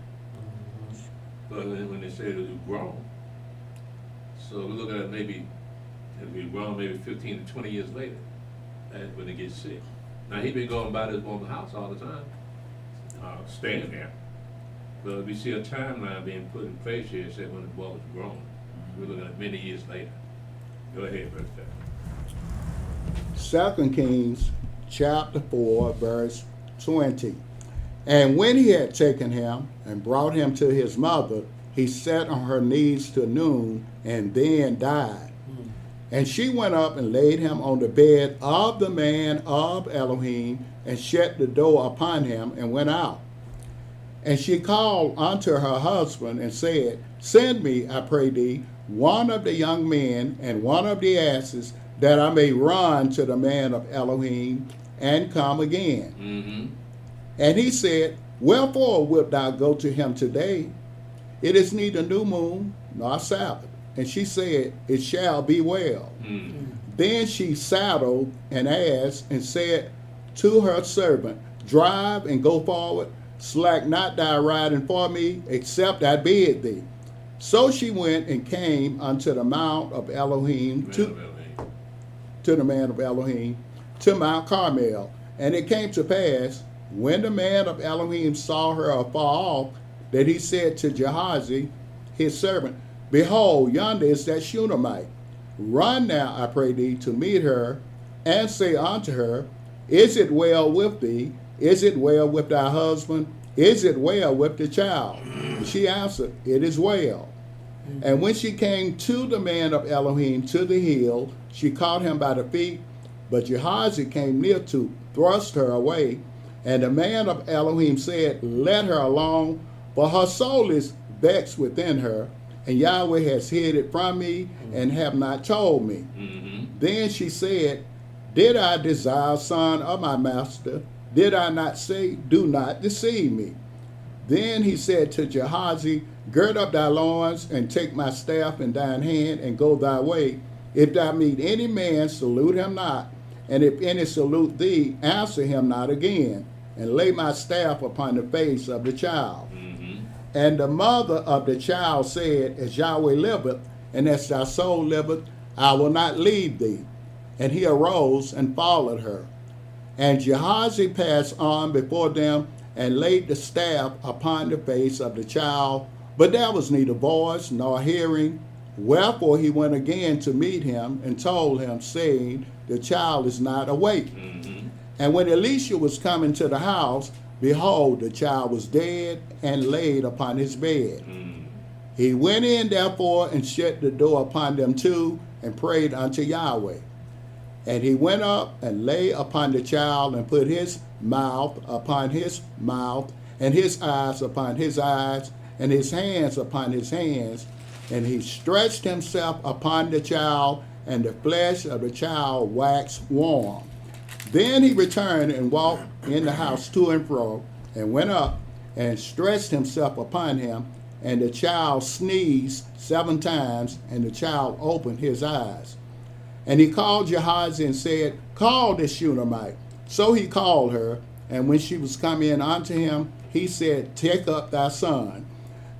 But when they said it was grown. So we look at it, maybe it'll be grown maybe 15 to 20 years later. That's when they get sick. Now he been going by this woman's house all the time, staying there. But we see a timeline being put in place here, said when the boy was grown. We're looking at many years later. Go ahead, Brother Stephen. 2 Kings chapter 4, verse 20. And when he had taken him and brought him to his mother, he sat on her knees till noon, and then died. And she went up and laid him on the bed of the man of Elohim, and shut the door upon him, and went out. And she called unto her husband, and said, Send me, I pray thee, one of the young men, and one of the asses, that I may run to the man of Elohim, and come again. And he said, Wherefore wilt thou go to him today? It is neither new moon nor Sabbath. And she said, It shall be well. Then she saddled an ass, and said to her servant, Drive and go forward, slack not thy riding for me, except I bid thee. So she went and came unto the mount of Elohim, to the man of Elohim, to Mount Carmel. And it came to pass, when the man of Elohim saw her afar off, that he said to Gehazi, his servant, Behold, yonder is that Shunammite. Run now, I pray thee, to meet her, and say unto her, Is it well with thee? Is it well with thy husband? Is it well with the child? And she answered, It is well. And when she came to the man of Elohim to the hill, she caught him by the feet, but Gehazi came near to thrust her away. And the man of Elohim said, Let her alone, for her soul is vexed within her, and Yahweh has hid it from me and have not told me. Then she said, Did I desire, son of my master? Did I not say, Do not deceive me? Then he said to Gehazi, Gird up thy loins, and take my staff in thine hand, and go thy way. If thou meet any man, salute him not, and if any salute thee, answer him not again, and lay my staff upon the face of the child. And the mother of the child said, As Yahweh liveth, and as thy soul liveth, I will not leave thee. And he arose and followed her. And Gehazi passed on before them, and laid the staff upon the face of the child, but there was neither voice nor hearing. Wherefore he went again to meet him, and told him, saying, The child is not awake. And when Elisha was coming to the house, behold, the child was dead, and laid upon his bed. He went in therefore, and shut the door upon them two, and prayed unto Yahweh. And he went up and lay upon the child, and put his mouth upon his mouth, and his eyes upon his eyes, and his hands upon his hands. And he stretched himself upon the child, and the flesh of the child waxed warm. Then he returned and walked in the house to and fro, and went up and stretched himself upon him. And the child sneezed 7 times, and the child opened his eyes. And he called Gehazi and said, Call this Shunammite. So he called her, and when she was come in unto him, he said, Take up thy son.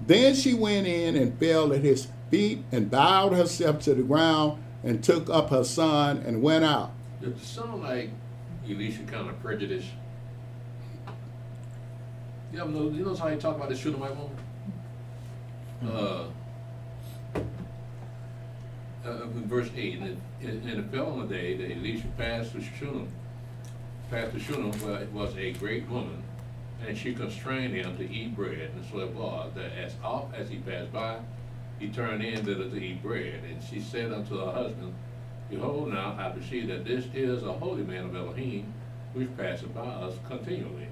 Then she went in and fell at his feet, and bowed herself to the ground, and took up her son, and went out. Does it sound like Elisha kind of prejudiced? You know how you talk about this Shunammite woman? In verse 8, and it fell on the day that Elisha passed to Shunem, where it was a great woman, and she constrained him to eat bread. And so it was that as oft as he passed by, he turned in thither to eat bread. And she said unto her husband, Behold now, I perceive that this is a holy man of Elohim, which passeth by us continually.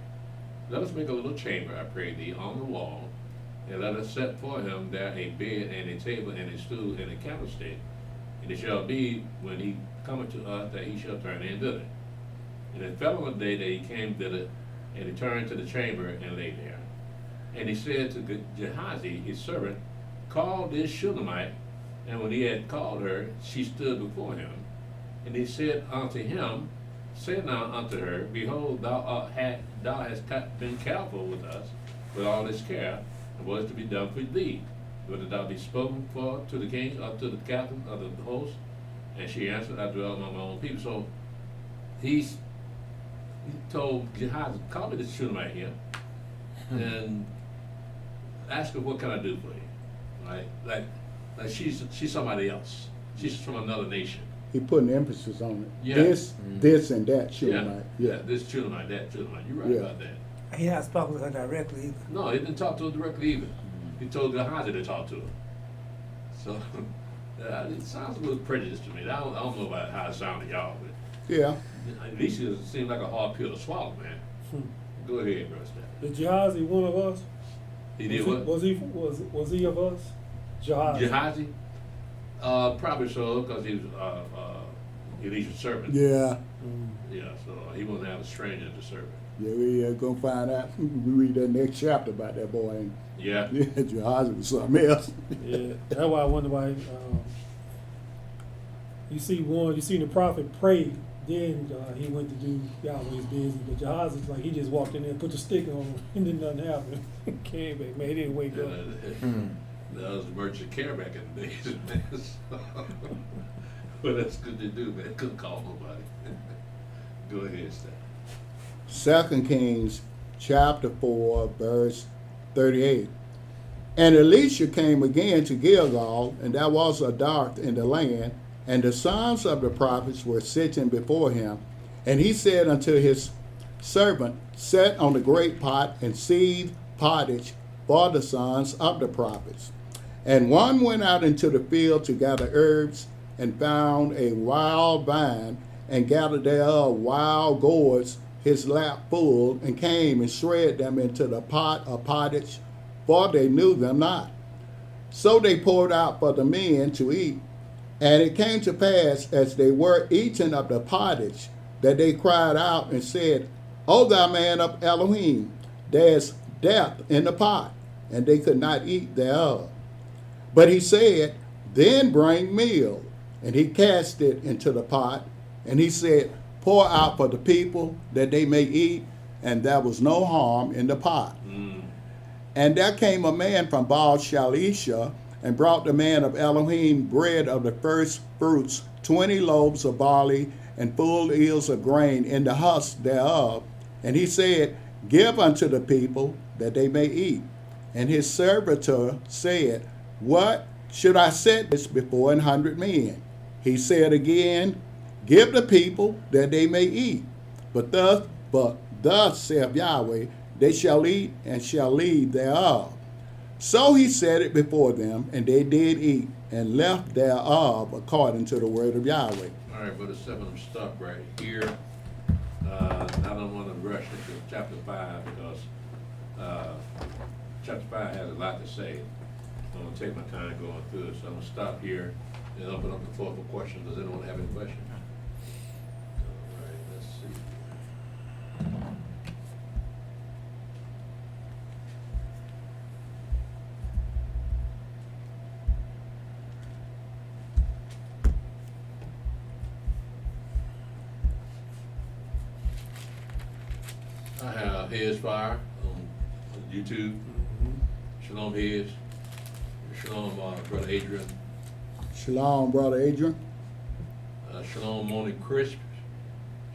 Let us make a little chamber, I pray thee, on the wall, and let us set for him there a bed and a table and a stool and a candlestick. And it shall be, when he cometh to us, that he shall turn in thither. And it fell on the day that he came thither, and he turned to the chamber and lay there. And he said to Gehazi, his servant, Call this Shunammite. And when he had called her, she stood before him. And he said unto him, Say now unto her, Behold, thou hast been careful with us with all this care, and what is to be done for thee? Whether thou be spoken for to the king or to the captain of the host? And she answered, I dwell among my own people. So he told Gehazi, Call me this Shunammite here, and ask her, what can I do for you? Right? Like she's somebody else. She's from another nation. He putting emphasis on it. Yeah. This and that Shunammite. Yeah, this Shunammite, that Shunammite. You're right Yeah. about that. He not spoken to her directly either. No, he didn't talk to her directly either. He told Gehazi to talk to her. So it sounds a little prejudiced to me. I don't know about how it sounded to y'all, but Yeah. at least it seemed like a hard pill to swallow, man. Go ahead, bro. The Gehazi one of us? He did what? Was he of us? Gehazi. Gehazi? Probably so, because he was Elisha's servant. Yeah. Yeah, so he wouldn't have a stranger to serve him. Yeah, we gonna find out. We read that next chapter about that boy. And Yeah. yeah, Gehazi was something else. Yeah, that's why I wonder why. You see the prophet pray, then he went to do Yahweh's business. But Gehazi's like he just walked in there, put the stick on him, and then nothing happened. Came back, man. He didn't wake up. That was merchant care back in the days, man. So, well, that's good to do, man. Couldn't call nobody. Go ahead, Steph. 2 Kings chapter 4, verse 38. And Elisha came again to Gilgal, and there was a dark in the land, and the sons of the prophets were sitting before him. And he said unto his servant, set on the great pot and seethe pottage for the sons of the prophets. And one went out into the field to gather herbs, and found a wild vine, and gathered thereof wild gourds his lap full, and came and shred them into the pot of pottage, for they knew them not. So they poured out for the men to eat. And it came to pass, as they were eating of the pottage, that they cried out and said, O thou man of Elohim, there's death in the pot. And they could not eat thereof. But he said, then bring meal. And he cast it into the pot. And he said, pour out for the people that they may eat. And there was no harm in the pot. And there came a man from Baal Shalisha, and brought the man of Elohim bread of the first fruits, 20 loaves of barley, and full ears of grain in the husk thereof. And he said, give unto the people that they may eat. And his servitor said, what should I set this before 100 men? He said again, give the people that they may eat. But thus saith Yahweh, they shall eat and shall leave thereof. So he set it before them, and they did eat, and left thereof according to the word of Yahweh. All right, Brother Stephen, I'm stuck right here. I don't want to rush into chapter 5 because chapter 5 has a lot to say. I'm going to take my time going through it, so I'm going to stop here and open up the floor for questions. Does anyone have any questions? All right, let's see. I have Heads Fire on YouTube. Shalom Heads. Shalom Brother Adrian. Shalom, Brother Adrian. Shalom Morning Crisp.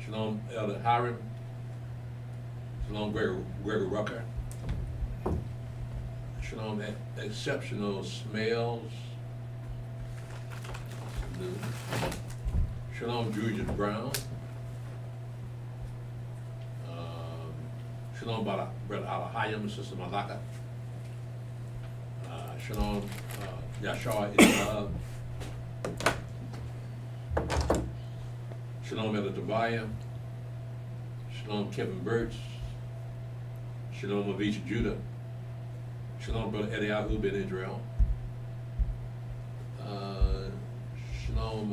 Shalom Elder Hiram. Shalom Gregory Rucker. Shalom Exceptional Smells. Shalom Julius Brown. Shalom Brother Alahayim, Sister Malaka. Shalom Yashar Israel. Shalom Elder Tobiah. Shalom Kevin Birch. Shalom Avisha Judah. Shalom Brother Eliyahu Ben Israel. Shalom,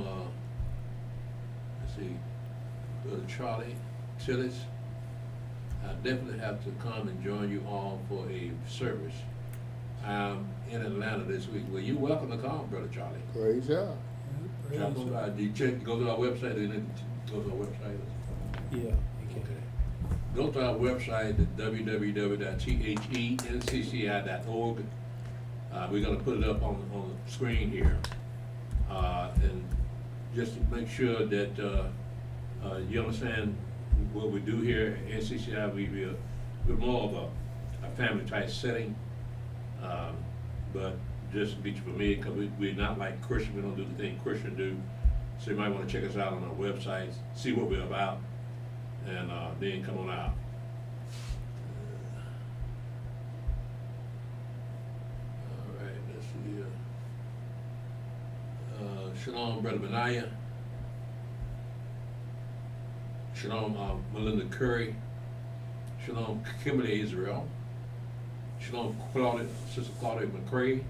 let's see, Brother Charlie Tillis. I definitely have to come and join you all for a service. I'm in Atlanta this week. Well, you're welcome to come, Brother Charlie. Praise God. Drop on by. Do you check, go to our website, go to our website? Yeah, you can. Okay. Go to our website at www.thencci.org. We're going to put it up on the screen here. And just to make sure that you understand what we do here at NCCI, we're more of a family type setting. But just to be familiar, because we're not like Christian, we don't do the thing Christian do. So you might want to check us out on our website, see what we're about, and then come on out. All right, let's see here. Shalom, Brother Benaiah. Shalom, Melinda Curry. Shalom, Kimberly Israel. Shalom, Sister Claudia McCrae.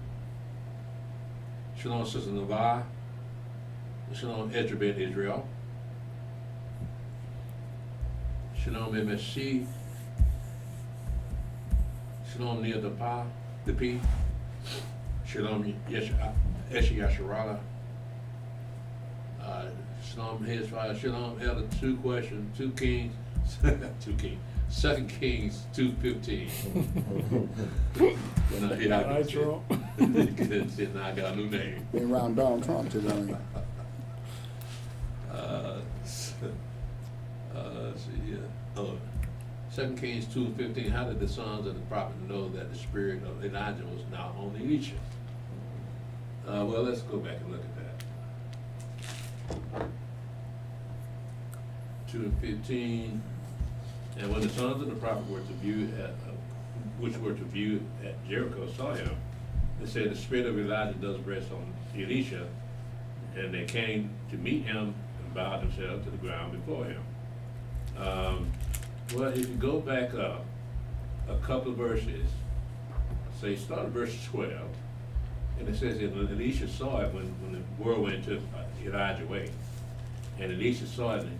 Shalom, Sister Navar. Shalom, Edra Ben Israel. Shalom, MSC. Shalom, Nia Depi. Shalom, Eshi Yasharala. Shalom, Heads Fire. Shalom, Elder. 2 questions, 2 Kings. 2 Kings. 2 Kings 2:15. Hi, Trump. Now I got a new name. Been around Donald Trump today. Let's see here. 2 Kings 2:15. How did the sons of the prophet know that the spirit of Elijah was now on Elisha? Well, let's go back and look at that. 2 and 15. And when the sons of the prophet were to view which were to view at Jericho saw him, they said, the spirit of Elijah does rest on Elisha. And they came to meet him and bowed themselves to the ground before him. Well, if you go back up a couple of verses, say start at verse 12, and it says that Elisha saw it when the whirlwind took Elijah away. And Elisha saw it and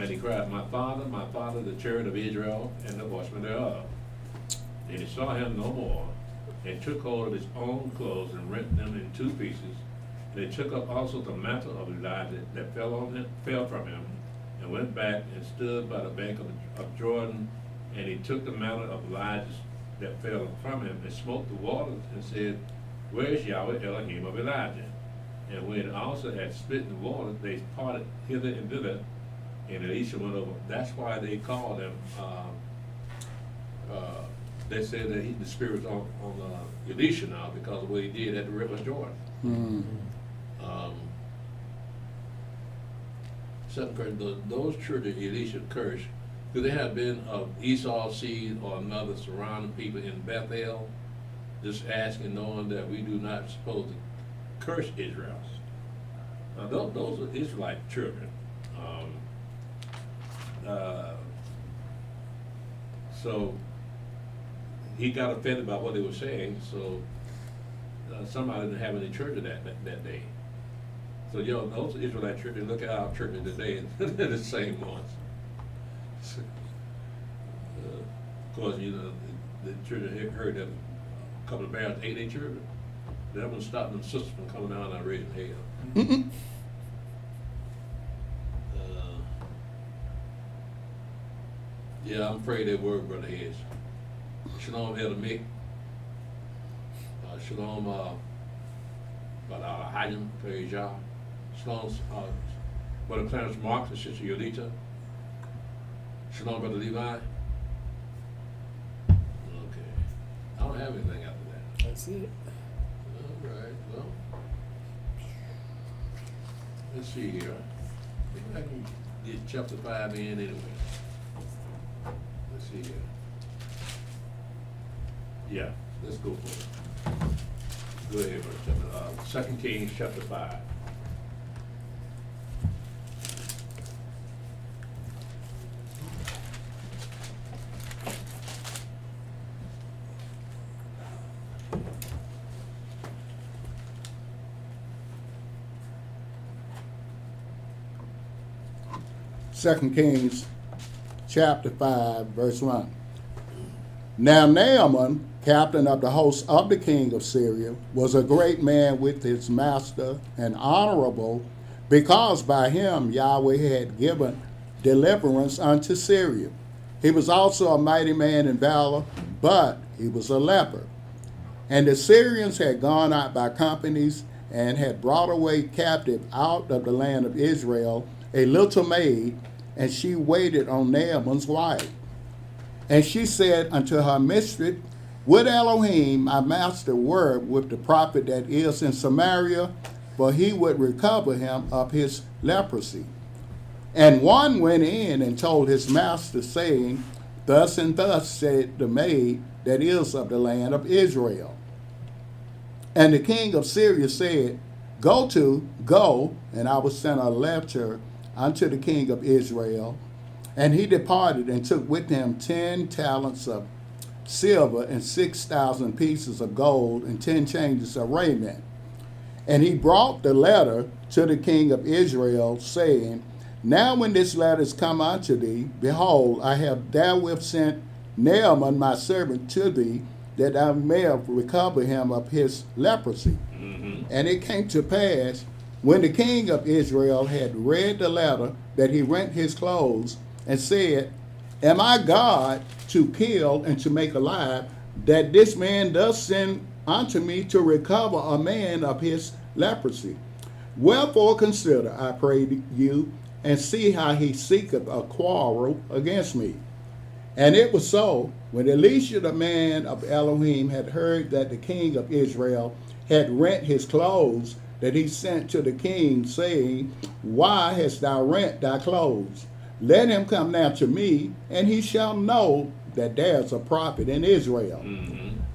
he cried, my father, the chariot of Israel, and the horsemen thereof. And he saw him no more, and took hold of his own clothes and rent them in two pieces. And they took up also the mantle of Elijah that fell from him, and went back and stood by the bank of Jordan. And he took the mantle of Elijah that fell from him, and smote the waters, and said, where is Yahweh Elohim of Elijah? And when also had split the water, they parted hither and thither, and Elisha went over. That's why they called him, they said that the spirit was on Elisha now, because of what he did at the river Jordan. Mm. Second Corinthians, those children Elisha cursed, could they have been of Esau's seed or another surrounding people in Bethel, just asking, knowing that we do not supposed to curse Israel? Now, those are Israelite children. So he got offended by what they were saying, so somebody didn't have any church that day. So, those Israelite churches, look at our churches today, they're the same ones. Of course, the children heard that a couple of bears ate their children. That wouldn't stop them sisters from coming down and raising hell. Yeah, I'm afraid that word, Brother Hedge. Shalom, Elder Mick. Shalom, Brother Hayim, praise Yah. Shalom, Brother Clarence Marks and Sister Yolita. Shalom, Brother Levi. Okay. I don't have anything after that. That's it. All right, well. Let's see here. Maybe I can get chapter 5 in anyway. Let's see here. Yeah, let's go for it. Go ahead, verse 2 Kings chapter 5. Second Kings chapter 5, verse 1. Now Naaman, captain of the host of the king of Syria, was a great man with his master and honorable, because by him Yahweh had given deliverance unto Syria. He was also a mighty man in valor, but he was a leper. And the Syrians had gone out by companies and had brought away captive out of the land of Israel a little maid, and she waited on Naaman's wife. And she said unto her mistress, would Elohim, my master, work with the prophet that is in Samaria, for he would recover him of his leprosy. And one went in and told his master, saying, thus and thus said the maid that is of the land of Israel. And the king of Syria said, Go, and I will send a letter unto the king of Israel. And he departed and took with him 10 talents of silver and 6,000 pieces of gold and 10 changes of raiment. And he brought the letter to the king of Israel, saying, now when this letter is come unto thee, behold, I have therewith sent Naaman my servant to thee, that thou mayest recover him of his leprosy. Mm-hmm. And it came to pass, when the king of Israel had read the letter, that he rent his clothes, and said, am I God to kill and to make alive, that this man does send unto me to recover a man of his leprosy? Wherefore consider, I pray you, and see how he seeketh a quarrel against me. And it was so, when Elisha the man of Elohim had heard that the king of Israel had rent his clothes, that he sent to the king, saying, Why hast thou rent thy clothes? Let him come now to me, and he shall know that there's a prophet in Israel.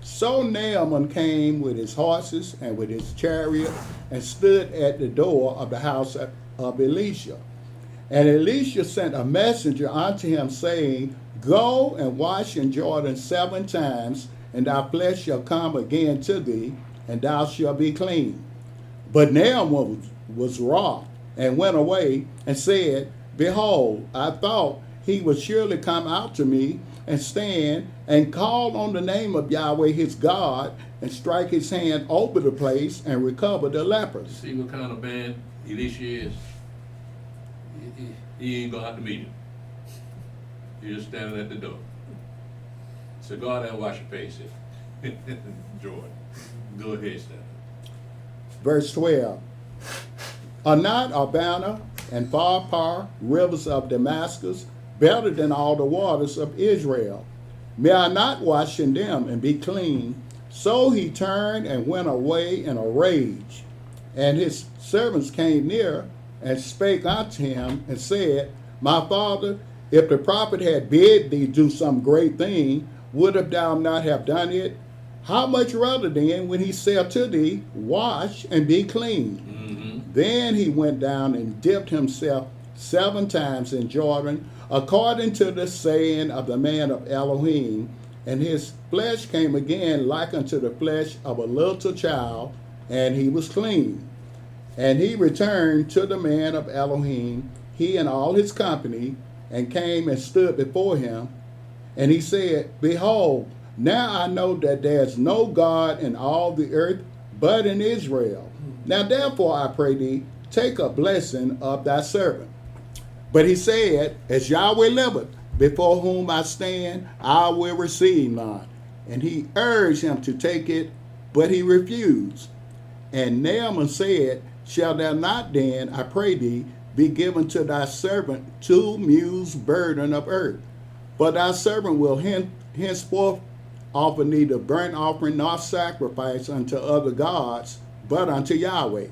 So Naaman came with his horses and with his chariot, and stood at the door of the house of Elisha. And Elisha sent a messenger unto him, saying, Go and wash in Jordan 7 times, and thy flesh shall come again to thee, and thou shalt be clean. But Naaman was wroth, and went away, and said, Behold, I thought he would surely come out to me, and stand, and call on the name of Yahweh his God, and strike his hand over the place, and recover the lepers. See what kind of man Elisha is? He ain't gonna have to meet him. He's just standing at the door. So go out there and wash your face here. Jordan. Go ahead, Stephen. Verse 12. Are not Abana and Pharpar, rivers of Damascus, better than all the waters of Israel? May I not wash in them and be clean? So he turned and went away in a rage. And his servants came near and spake unto him, and said, My father, if the prophet had bid thee do some great thing, would thou not have done it? How much rather then when he said to thee, Wash and be clean? Then he went down and dipped himself 7 times in Jordan, according to the saying of the man of Elohim, and his flesh came again like unto the flesh of a little child, and he was clean. And he returned to the man of Elohim, he and all his company, and came and stood before him. And he said, Behold, now I know that there is no God in all the earth but in Israel. Now therefore I pray thee, take a blessing of thy servant. But he said, As Yahweh liveth, before whom I stand, I will receive none. And he urged him to take it, but he refused. And Naaman said, Shall thou not then, I pray thee, be given to thy servant 2 mules burden of earth? For thy servant will henceforth offer neither burnt offering nor sacrifice unto other gods, but unto Yahweh.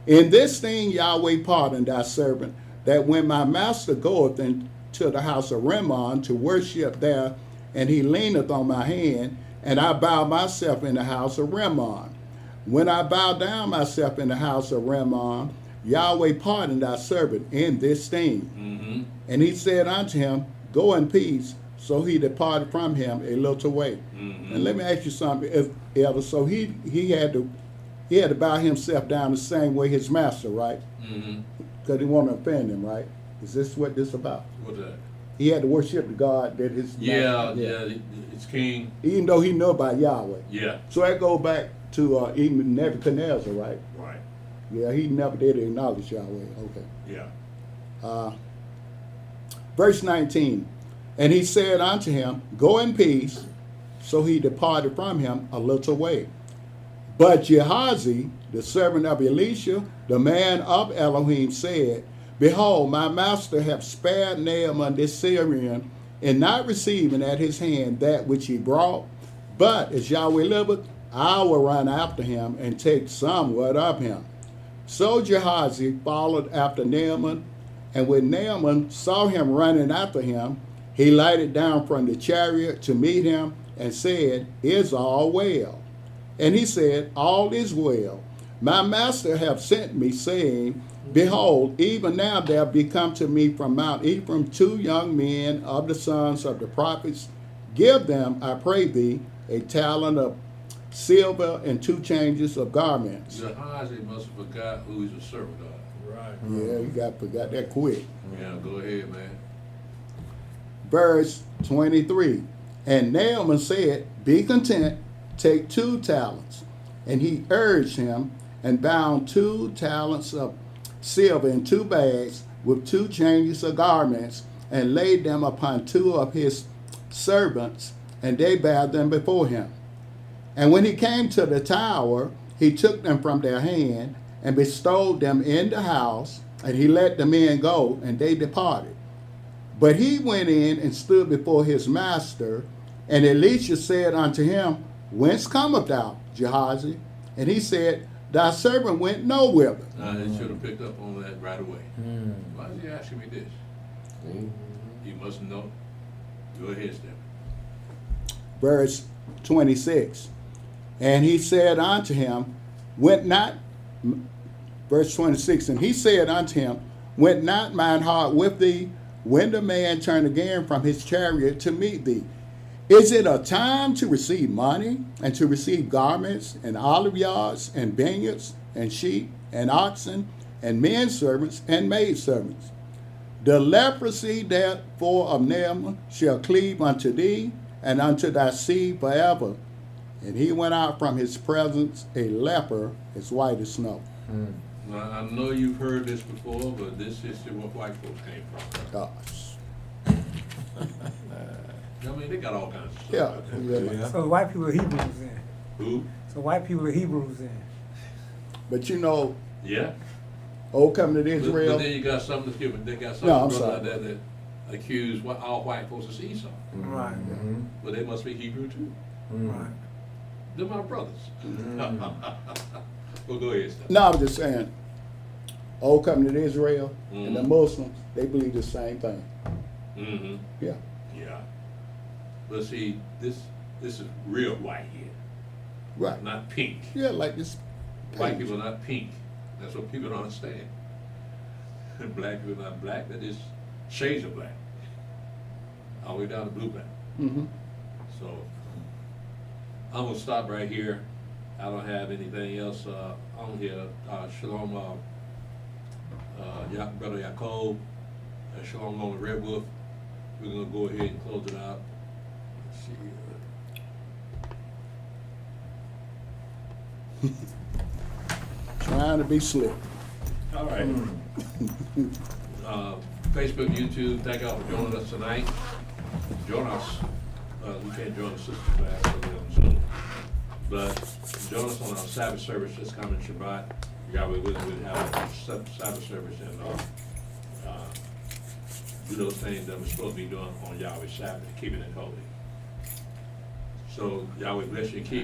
In this thing Yahweh pardon thy servant, that when my master goeth into the house of Rimmon to worship there, and he leaneth on my hand, and I bow myself in the house of Rimmon. When I bow down myself in the house of Rimmon, Yahweh pardon thy servant in this thing. And he said unto him, Go in peace. So he departed from him a little way. And let me ask you something, Elder. So he had to bow himself down the same way his master, right? Because he wanted to offend him, right? Is this what this about? What's that? He had to worship the God that his Yeah, master, it's king. even though he knew about Yahweh. Yeah. So that goes back to even Nebuchadnezzar, right? Right. Yeah, he never did acknowledge Yahweh. Okay. Yeah. Verse 19. And he said unto him, Go in peace. So he departed from him a little way. But Gehazi, the servant of Elisha, the man of Elohim, said, Behold, my master hath spared Naaman this Syrian, in not receiving at his hand that which he brought. But as Yahweh liveth, I will run after him, and take somewhat of him. So Gehazi followed after Naaman, and when Naaman saw him running after him, he lighted down from the chariot to meet him, and said, Is all well? And he said, All is well. My master hath sent me, saying, Behold, even now there be come to me from Mount Ephraim 2 young men of the sons of the prophets. Give them, I pray thee, a talent of silver and 2 changes of garments. Gehazi must have forgot who he's a servant of. Right. Yeah, you forgot that quick. Yeah, go ahead, man. Verse 23. And Naaman said, Be content, take 2 talents. And he urged him, and bound 2 talents of silver in 2 bags with 2 changes of garments, and laid them upon 2 of his servants, and they bare them before him. And when he came to the tower, he took them from their hand, and bestowed them in the house, and he let the men go, and they departed. But he went in and stood before his master, and Elisha said unto him, Whence comest thou, Gehazi? And he said, thy servant went nowhere. They should have picked up on that right away. Why is he asking me this? You must know. Go ahead, Stephen. Verse 26. And he said unto him, went not, verse 26, and he said unto him, went not mine heart with thee when the man turned again from his chariot to meet thee? Is it a time to receive money and to receive garments and olive yards and vineyards and sheep and oxen and men servants and maid servants? The leprosy therefore of Naaman shall cleave unto thee and unto thy seed forever. And he went out from his presence a leper as white as snow. Now, I know you've heard this before, but this is where white folks came from. Gosh. I mean, they got all kinds of stuff. Yeah. out there. Yeah. So white people are Hebrews then. Who? So white people are Hebrews then. But you know, Yeah. Old Covenant But Israel, then you got something that's given. They got some No, I'm brother out sorry. there that accuse all white folks as Esau. Right. But they must be Hebrew too. Right. They're my brothers. Well, go ahead, Steph. no, I'm just saying, Old Covenant Israel and the Muslims, they believe the same thing. Mm-hmm. Yeah. Yeah. But see, this is real white here, Right. not pink. Yeah, like this. White people are not pink. That's what people don't understand. Black people are not black. That is shades of black. All the way down to blue black. Mm-hmm. So I'm gonna stop right here. I don't have anything else on here. Shalom, Brother Yaakov. Shalom on the Red Wolf. We're gonna go ahead and close it out. Let's see. Trying to be slick. All right. Facebook, YouTube, thank y'all for joining us tonight. Join us. We can't join the sister class, so we're on Zoom. But join us on our Sabbath service this coming Shabbat. Yahweh willing, we'll have a Sabbath service and do those things that we're supposed to be doing on Yahweh's Sabbath, keeping it holy. So Yahweh bless you and keep you.